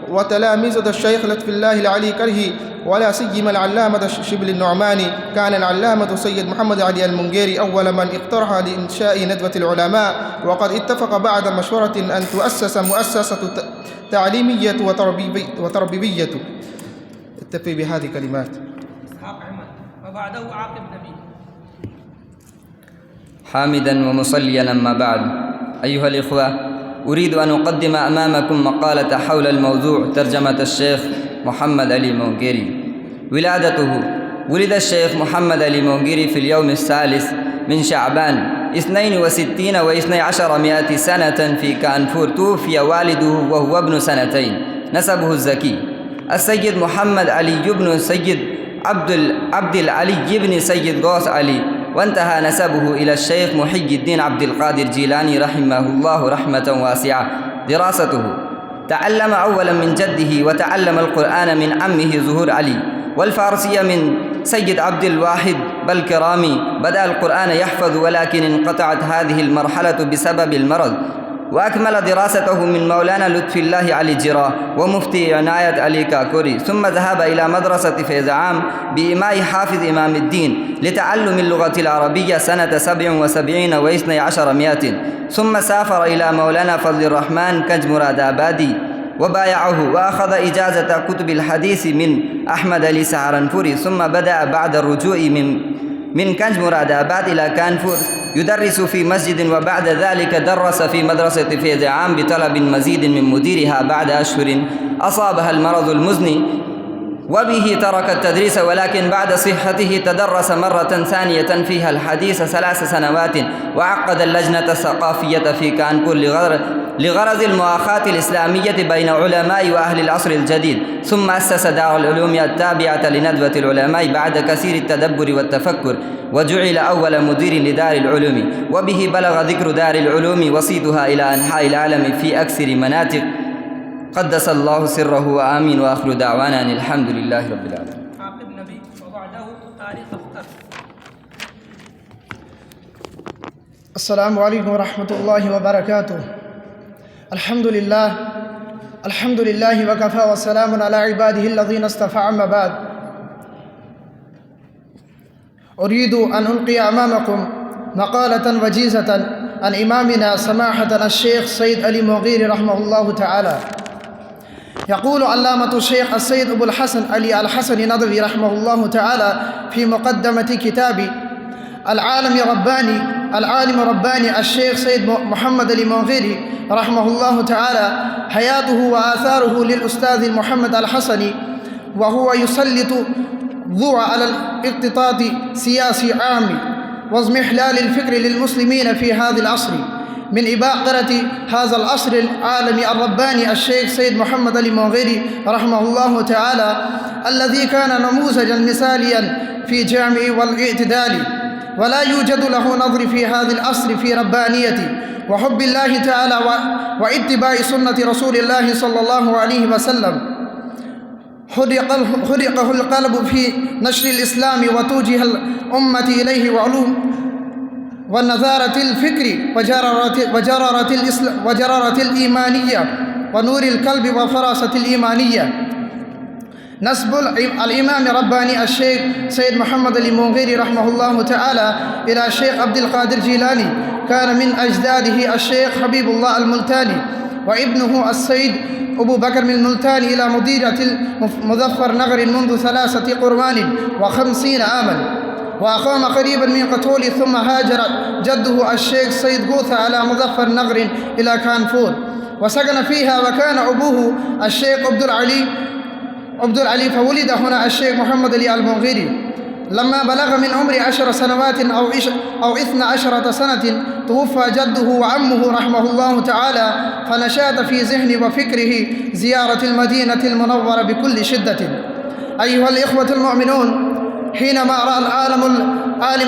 وتلامذة الشيخ لطف الله العلي كرهي، ولا سيما العلامة شبل النعماني. كان العلامة سيد محمد علي المنغيري أول من اقترح لإنشاء ندوة العلماء، وقد اتفق بعد مشورة أن تؤسس مؤسسة تعليمية وتربوية. اتفق بهذه كلمات. إسحاق أحمد، وبعده عاقب نبي. حامدا ومصليا أما بعد. أيها الإخوة، أريد أن أقدم أمامكم مقالة حول الموضوع ترجمة الشيخ محمد علي المنغيري. ولادته: ولد الشيخ محمد علي المنغيري في اليوم 3 من شعبان 62 و1200 سنة في كانفور. توفي والده وهو ابن 2. نسبه الزكي: السيد محمد علي بن سيد عبد العلي بن سيد غوث علي، وانتهى نسبه إلى الشيخ محي الدين عبد القادر جيلاني رحمه الله رحمة واسعة. دراسته: تعلم أولا من جده، وتعلم القرآن من عمه ظهور علي، والفارسية من سيد عبد الواحد بالكرامي. بدأ القرآن يحفظ، ولكن انقطعت هذه المرحلة بسبب المرض، وأكمل دراسته من مولانا لطف الله علي جرا ومفتي عناية علي كاكوري، ثم ذهب إلى مدرسة فيض عام بإماء حافظ إمام الدين لتعلم اللغة العربية سنة 77 و1200، ثم سافر إلى مولانا فضل الرحمن كنج مراد آبادي وبايعه وأخذ إجازة كتب الحديث من أحمد علي سهرنفوري، ثم بدأ بعد الرجوع من كنج مراد آباد إلى كانفور يدرس في مسجد، وبعد ذلك درس في مدرسة فيض عام بطلب مزيد من مديرها بعد أشهر أصابها المرض المزني وبه ترك التدريس، ولكن بعد صحته تدرس مرة ثانية فيها الحديث 3 سنوات، وعقد اللجنة الثقافية في كانبور لغرض المؤاخاة الإسلامية بين علماء وأهل العصر الجديد، ثم أسس دار العلوم التابعة لندوة العلماء بعد كثير التدبر والتفكر، وجعل أول مدير لدار العلوم، وبه بلغ ذكر دار العلوم وصيتها إلى أنحاء العالم في أكثر مناطق. قدس الله سره وآمين، وآخر دعوانا أن الحمد لله رب العالمين. عاقبنا به وبعده تاريخ اختر. السلام عليكم ورحمة الله وبركاته. الحمد لله وكفى والسلام على عباده الذين اصطفى. أما بعد، أريد أن ألقي أمامكم مقالة وجيزة عن إمامنا سماحة الشيخ سيد علي مغيري رحمه الله تعالى. يقول علامة الشيخ السيد أبو الحسن علي الحسني ندوي رحمه الله تعالى في مقدمة كتاب العالم رباني الشيخ سيد محمد علي مغيري رحمه الله تعالى: حياته وآثاره للأستاذ محمد الحسني، وهو يسلط ضوء على الاقتطاع سياسي عام واضمحلال الفكر للمسلمين في هذا العصر من إباقرة هذا العصر العالمي الرباني الشيخ سيد محمد علي مغيري رحمه الله تعالى، الذي كان نموذجا مثاليا في جامع والاعتدال، ولا يوجد له نظر في هذا العصر في ربانية وحب الله تعالى واتباع سنة رسول الله صلى الله عليه وسلم. حرقه القلب في نشر الإسلام وتوجه الأمة إليه وعلوم ونظارة الفكر وجرارة الإيمانية ونور القلب وفراسة الإيمانية. نسب الإمام رباني الشيخ سيد محمد علي مغيري رحمه الله تعالى إلى الشيخ عبد القادر جيلاني كان من أجداده الشيخ حبيب الله الملتاني، وابنه السيد أبو بكر من الملتاني إلى مديرة مظفر نغر منذ 53 عاما، وأقام قريبا من قتول، ثم هاجر جده الشيخ سيد قوثة على مظفر نغر إلى كانفور وسكن فيها، وكان أبوه الشيخ عبد العلي فولد هنا الشيخ محمد علي المغيري. لما بلغ من عمر 10 سنوات أو 12 سنة توفى جده وعمه رحمه الله تعالى، فنشأت في ذهن وفكره زيارة المدينة المنورة بكل شدة. أيها الإخوة المؤمنون، حينما رأى العالم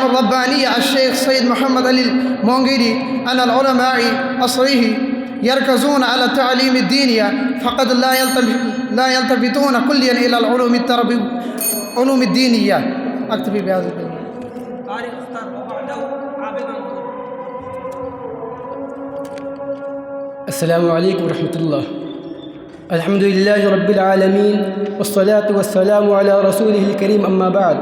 الرباني الشيخ سيد محمد علي المغيري أن العلماء عصره يركزون على التعليم الديني فقد لا يلتفتون كليا إلى العلوم الدينية. أكتفي بهذا الكلام. السلام عليكم ورحمة الله. الحمد لله رب العالمين، والصلاة والسلام على رسوله الكريم. أما بعد،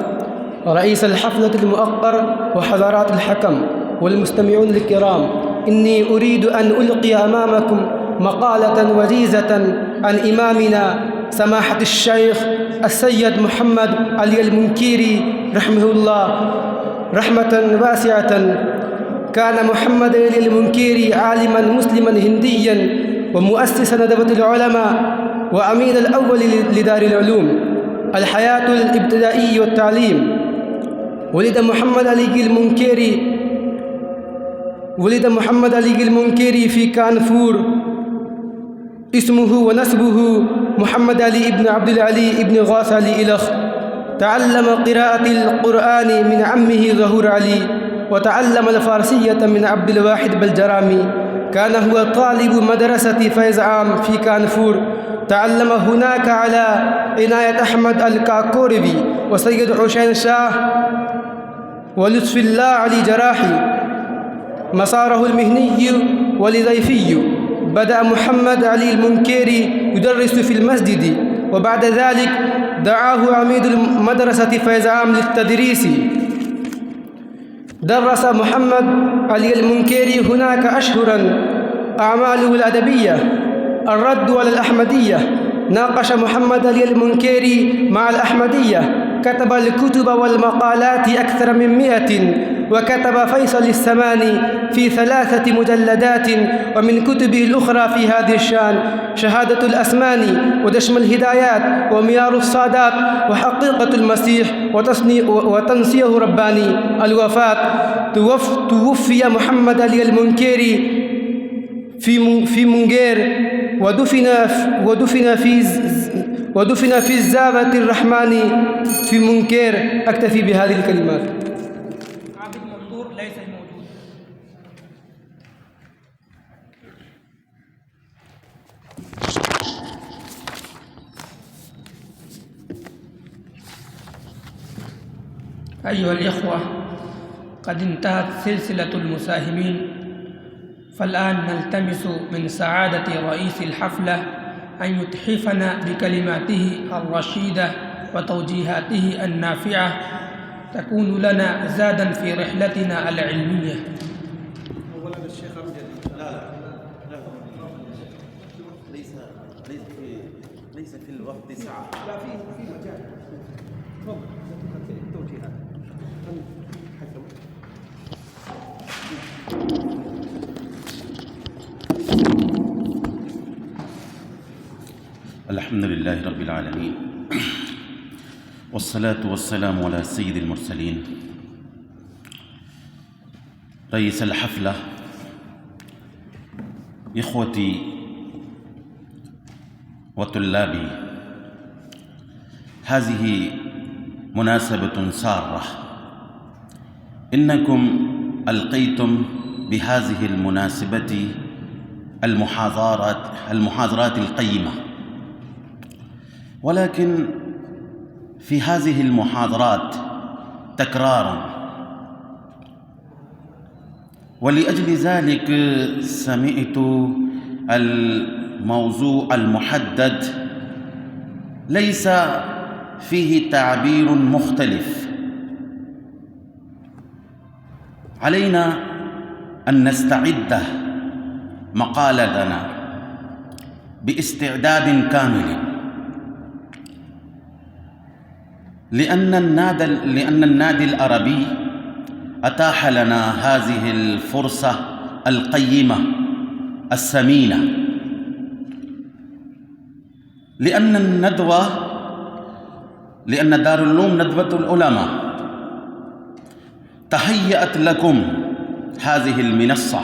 رئيس الحفلة المؤقر وحضرات الحكم والمستمعون الكرام، إني أريد أن ألقي أمامكم مقالة وجيزة عن إمامنا سماحة الشيخ السيد محمد علي المنكيري رحمه الله رحمة واسعة. كان محمد علي المنكيري عالما مسلما هنديا ومؤسس ندوة العلماء وأمين الأول لدار العلوم الحياة الابتدائي والتعليم. ولد محمد علي المنكيري في كانفور. اسمه ونسبه محمد علي بن عبد العلي بن غاث علي إلخ. تعلم قراءة القرآن من عمه ظهور علي، وتعلم الفارسية من عبد الواحد بلجرامي. كان هو طالب مدرسة فيض عام في كانفور. تعلم هناك على عناية أحمد الكاكوربي وسيد حسين شاه ولطف الله علي جراحي. مساره المهني ولضيفي. بدأ محمد علي المنكيري يدرس في المسجد، وبعد ذلك دعاه عميد المدرسة فيض عام للتدريس. درس محمد علي المنكيري هناك أشهرا أعماله الأدبية: الرد على الأحمدية، ناقش محمد علي المنكيري مع الأحمدية، كتب الكتب والمقالات أكثر من 100، وكتب فيصل السماني في 3 مجلدات. ومن كتبه الأخرى في هذه الشان شهادة الأسماني، ودشم الهدايات، وميار السادات، وحقيقة المسيح، وتنسيه رباني. الوفاة: توفي محمد علي المنكيري في منغير، ودفن في الزابة الرحمن في منكير. أكتفي بهذه الكلمات. عابد منصور ليس موجود. أيها الإخوة، قد انتهت سلسلة المساهمين، فالآن نلتمس من سعادة رئيس الحفلة أن يتحفنا بكلماته الرشيدة وتوجيهاته النافعة تكون لنا زادا في رحلتنا العلمية. أولا الشيخ أمجد. لا ليس في الوقت سعة. لا في مجال. تفضل التوجيهات. الحمد لله رب العالمين، والصلاة والسلام على سيد المرسلين. رئيس الحفلة، إخوتي وطلابي، هذه مناسبة سارة. إنكم ألقيتم بهذه المناسبة المحاضرات القيمة، ولكن في هذه المحاضرات تكرارا، ولأجل ذلك سمعت الموضوع المحدد ليس فيه تعبير مختلف. علينا أن نستعد مقالتنا باستعداد كامل، لأن النادي العربي أتاح لنا هذه الفرصة القيمة الثمينة، لأن دار العلوم ندوة العلماء تهيأت لكم هذه المنصة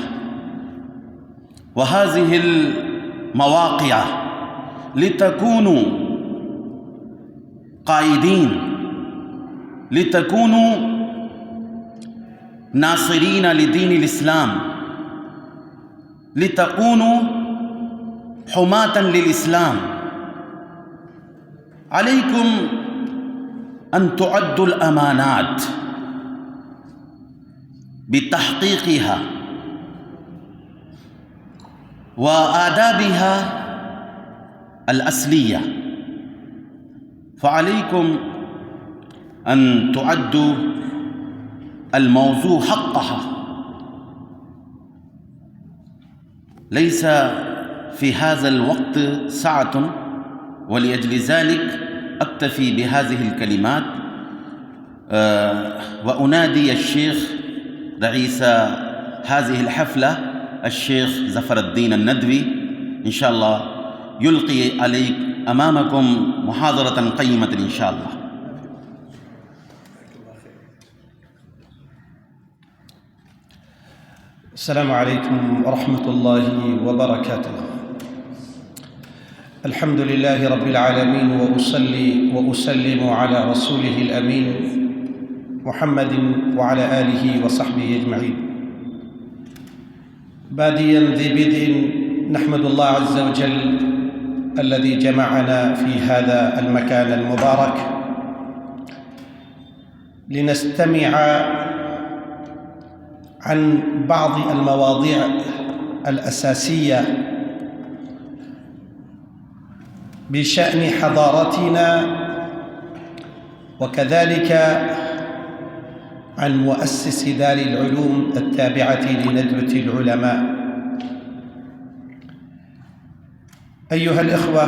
وهذه المواقع لتكونوا قائدين، لتكونوا ناصرين لدين الإسلام، لتكونوا حماة للإسلام. عليكم أن تعدوا الأمانات بتحقيقها وآدابها الأصلية، فعليكم أن تعدوا الموضوع حقها. ليس في هذا الوقت سعة، ولأجل ذلك أكتفي بهذه الكلمات، وأنادي الشيخ رئيس هذه الحفلة الشيخ ظفر الدين الندوي إن شاء الله يلقي عليك أمامكم محاضرة قيمة إن شاء الله. السلام عليكم ورحمة الله وبركاته. الحمد لله رب العالمين، وأصلي وأسلم على رسوله الأمين محمد وعلى آله وصحبه أجمعين. باديا ذي بدء نحمد الله عز وجل الذي جمعنا في هذا المكان المبارك لنستمع عن بعض المواضيع الأساسية بشأن حضارتنا، وكذلك عن مؤسس دار العلوم التابعة لندوة العلماء. أيها الإخوة،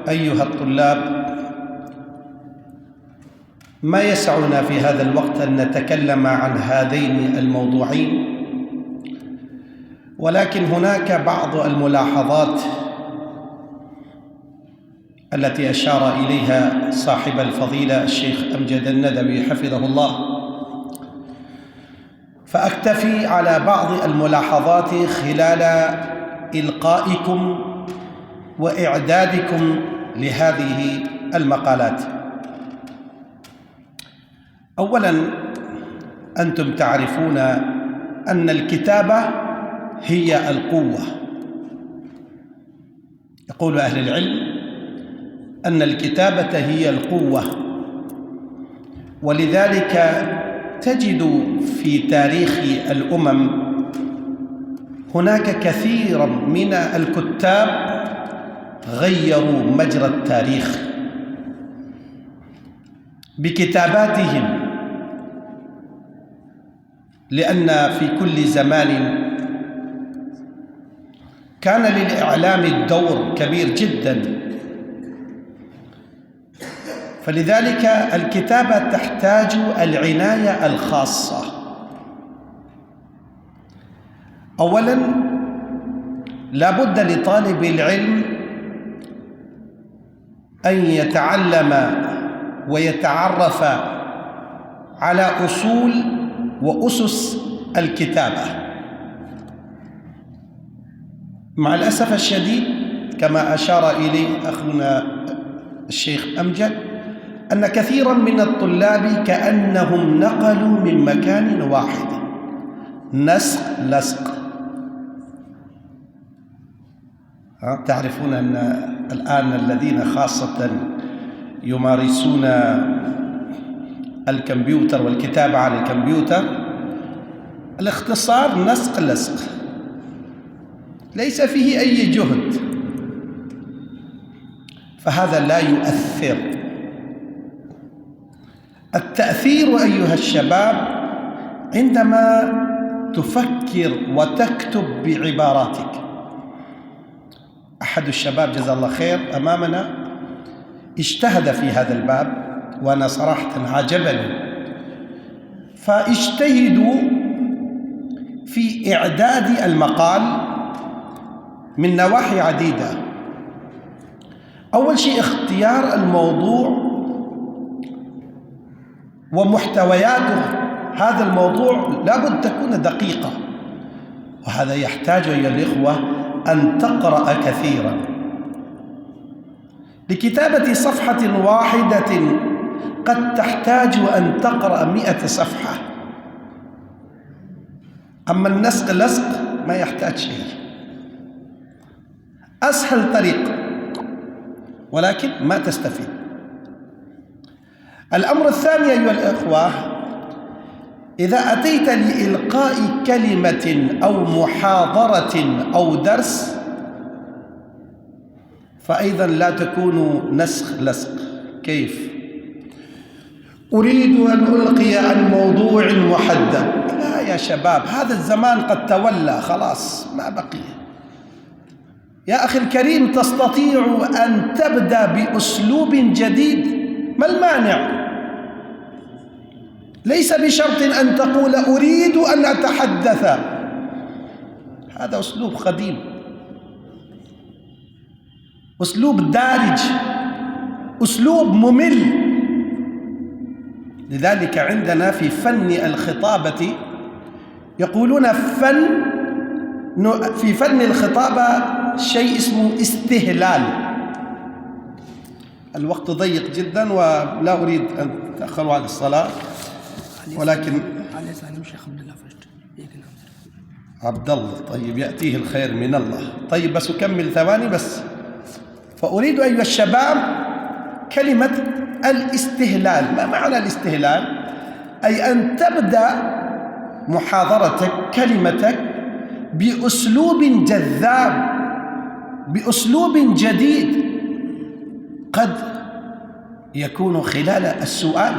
أيها الطلاب، ما يسعنا في هذا الوقت أن نتكلم عن هذين الموضوعين، ولكن هناك بعض الملاحظات التي أشار إليها صاحب الفضيلة الشيخ أمجد الندوي حفظه الله، فأكتفي على بعض الملاحظات خلال إلقائكم وإعدادكم لهذه المقالات. أولاً، أنتم تعرفون أن الكتابة هي القوة. يقول أهل العلم أن الكتابة هي القوة، ولذلك تجد في تاريخ الأمم هناك كثير من الكتاب غيروا مجرى التاريخ بكتاباتهم، لأن في كل زمان كان للإعلام دور كبير جدا، فلذلك الكتابة تحتاج العناية الخاصة. أولا، لا بد لطالب العلم أن يتعلم ويتعرف على أصول وأسس الكتابة. مع الأسف الشديد كما أشار إليه أخونا الشيخ أمجد أن كثيرا من الطلاب كأنهم نقلوا من مكان واحد، نسق لصق. تعرفون أن الآن الذين خاصة يمارسون الكمبيوتر والكتابة على الكمبيوتر، الاختصار نسق لصق، ليس فيه أي جهد، فهذا لا يؤثر. التأثير أيها الشباب عندما تفكر وتكتب بعباراتك. أحد الشباب جزاه الله خير أمامنا اجتهد في هذا الباب، وأنا صراحة عجبني، فاجتهدوا في إعداد المقال من نواحي عديدة. أول شيء اختيار الموضوع ومحتوياته. هذا الموضوع لابد تكون دقيقة، وهذا يحتاج أيها الإخوة أن تقرأ كثيرا. لكتابة صفحة واحدة قد تحتاج أن تقرأ 100 صفحة، أما النسق لصق ما يحتاج شيء، أسهل طريق، ولكن ما تستفيد. الأمر الثاني أيها الإخوة، إذا أتيت لإلقاء كلمة أو محاضرة أو درس فأيضا لا تكون نسخ لصق. كيف؟ أريد أن ألقي عن موضوع محدد. لا يا شباب، هذا الزمان قد تولى، خلاص ما بقي. يا أخي الكريم، تستطيع أن تبدأ بأسلوب جديد، ما المانع؟ ليس بشرط أن تقول أريد أن أتحدث، هذا أسلوب قديم، أسلوب دارج، أسلوب ممل. لذلك عندنا في فن الخطابة يقولون في فن الخطابة شيء اسمه استهلال. الوقت ضيق جدا ولا أريد أن تأخروا على الصلاة، ولكن عبد الله طيب يأتيه الخير من الله. طيب بس أكمل ثواني بس. فأريد أيها الشباب كلمة الاستهلال. ما معنى الاستهلال؟ أي أن تبدأ محاضرتك كلمتك بأسلوب جذاب، بأسلوب جديد، قد يكون خلال السؤال.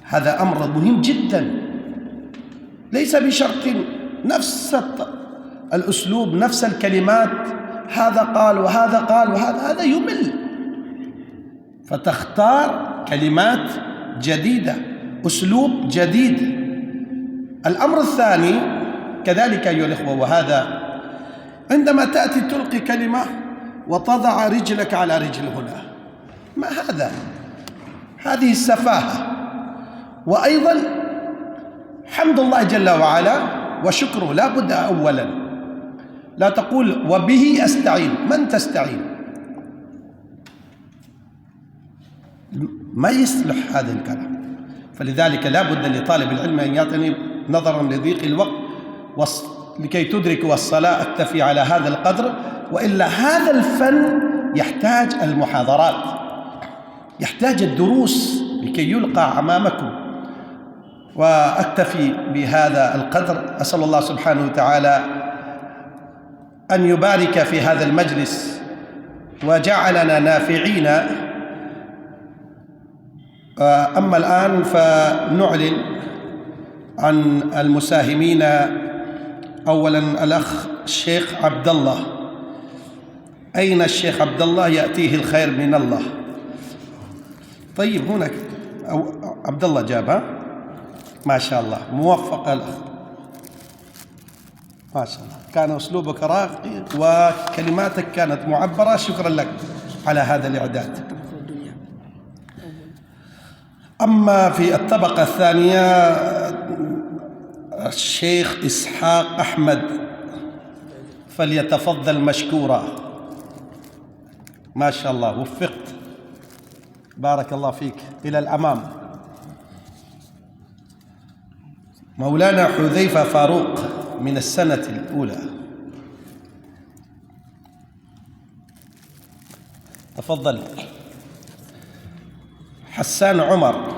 هذا أمر مهم جدا، ليس بشرط نفس الأسلوب نفس الكلمات، هذا قال وهذا قال هذا يمل، فتختار كلمات جديدة، أسلوب جديد. الأمر الثاني كذلك أيها الإخوة، وهذا عندما تأتي تلقي كلمة وتضع رجلك على رجل هنا، ما هذا؟ هذه السفاهة. وأيضا حمد الله جل وعلا وشكره لا بد أولا، لا تقول وبه أستعين، من تستعين؟ ما يصلح هذا الكلام. فلذلك لا بد لطالب العلم أن يعتني نظرا لضيق الوقت لكي تدركوا الصلاة. أكتفي على هذا القدر، وإلا هذا الفن يحتاج المحاضرات، يحتاج الدروس لكي يلقى أمامكم. وأكتفي بهذا القدر. أسأل الله سبحانه وتعالى أن يبارك في هذا المجلس وجعلنا نافعين. أما الآن فنعلن عن المساهمين. أولا الأخ الشيخ عبد الله. أين الشيخ عبد الله؟ يأتيه الخير من الله. طيب هناك عبد الله جابها، ما شاء الله، موفق الأخ، ما شاء الله، كان أسلوبك راقي وكلماتك كانت معبرة. شكرا لك على هذا الإعداد. أما في الطبقة الثانية الشيخ إسحاق أحمد، فليتفضل مشكورا. ما شاء الله، وفقت، بارك الله فيك. إلى الأمام. مولانا حذيفة فاروق من السنة الأولى، تفضل. حسان عمر.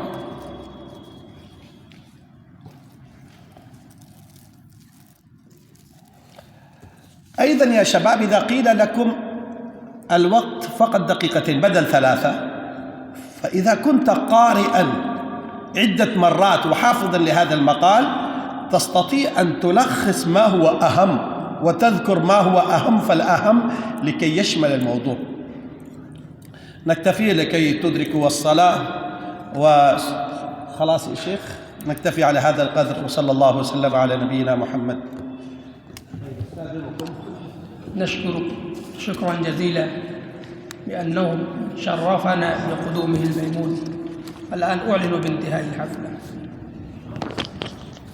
أيضا يا شباب، إذا قيل لكم الوقت فقط دقيقتين بدل 3، فإذا كنت قارئا عدة مرات وحافظا لهذا المقال تستطيع أن تلخص ما هو أهم وتذكر ما هو أهم فالأهم لكي يشمل الموضوع. نكتفي لكي تدركوا الصلاة. وخلاص يا شيخ، نكتفي على هذا القدر، وصلى الله وسلم على نبينا محمد. نشكرك شكرا جزيلا لأنه شرفنا بقدومه الميمون. الآن أعلن بانتهاء الحفلة.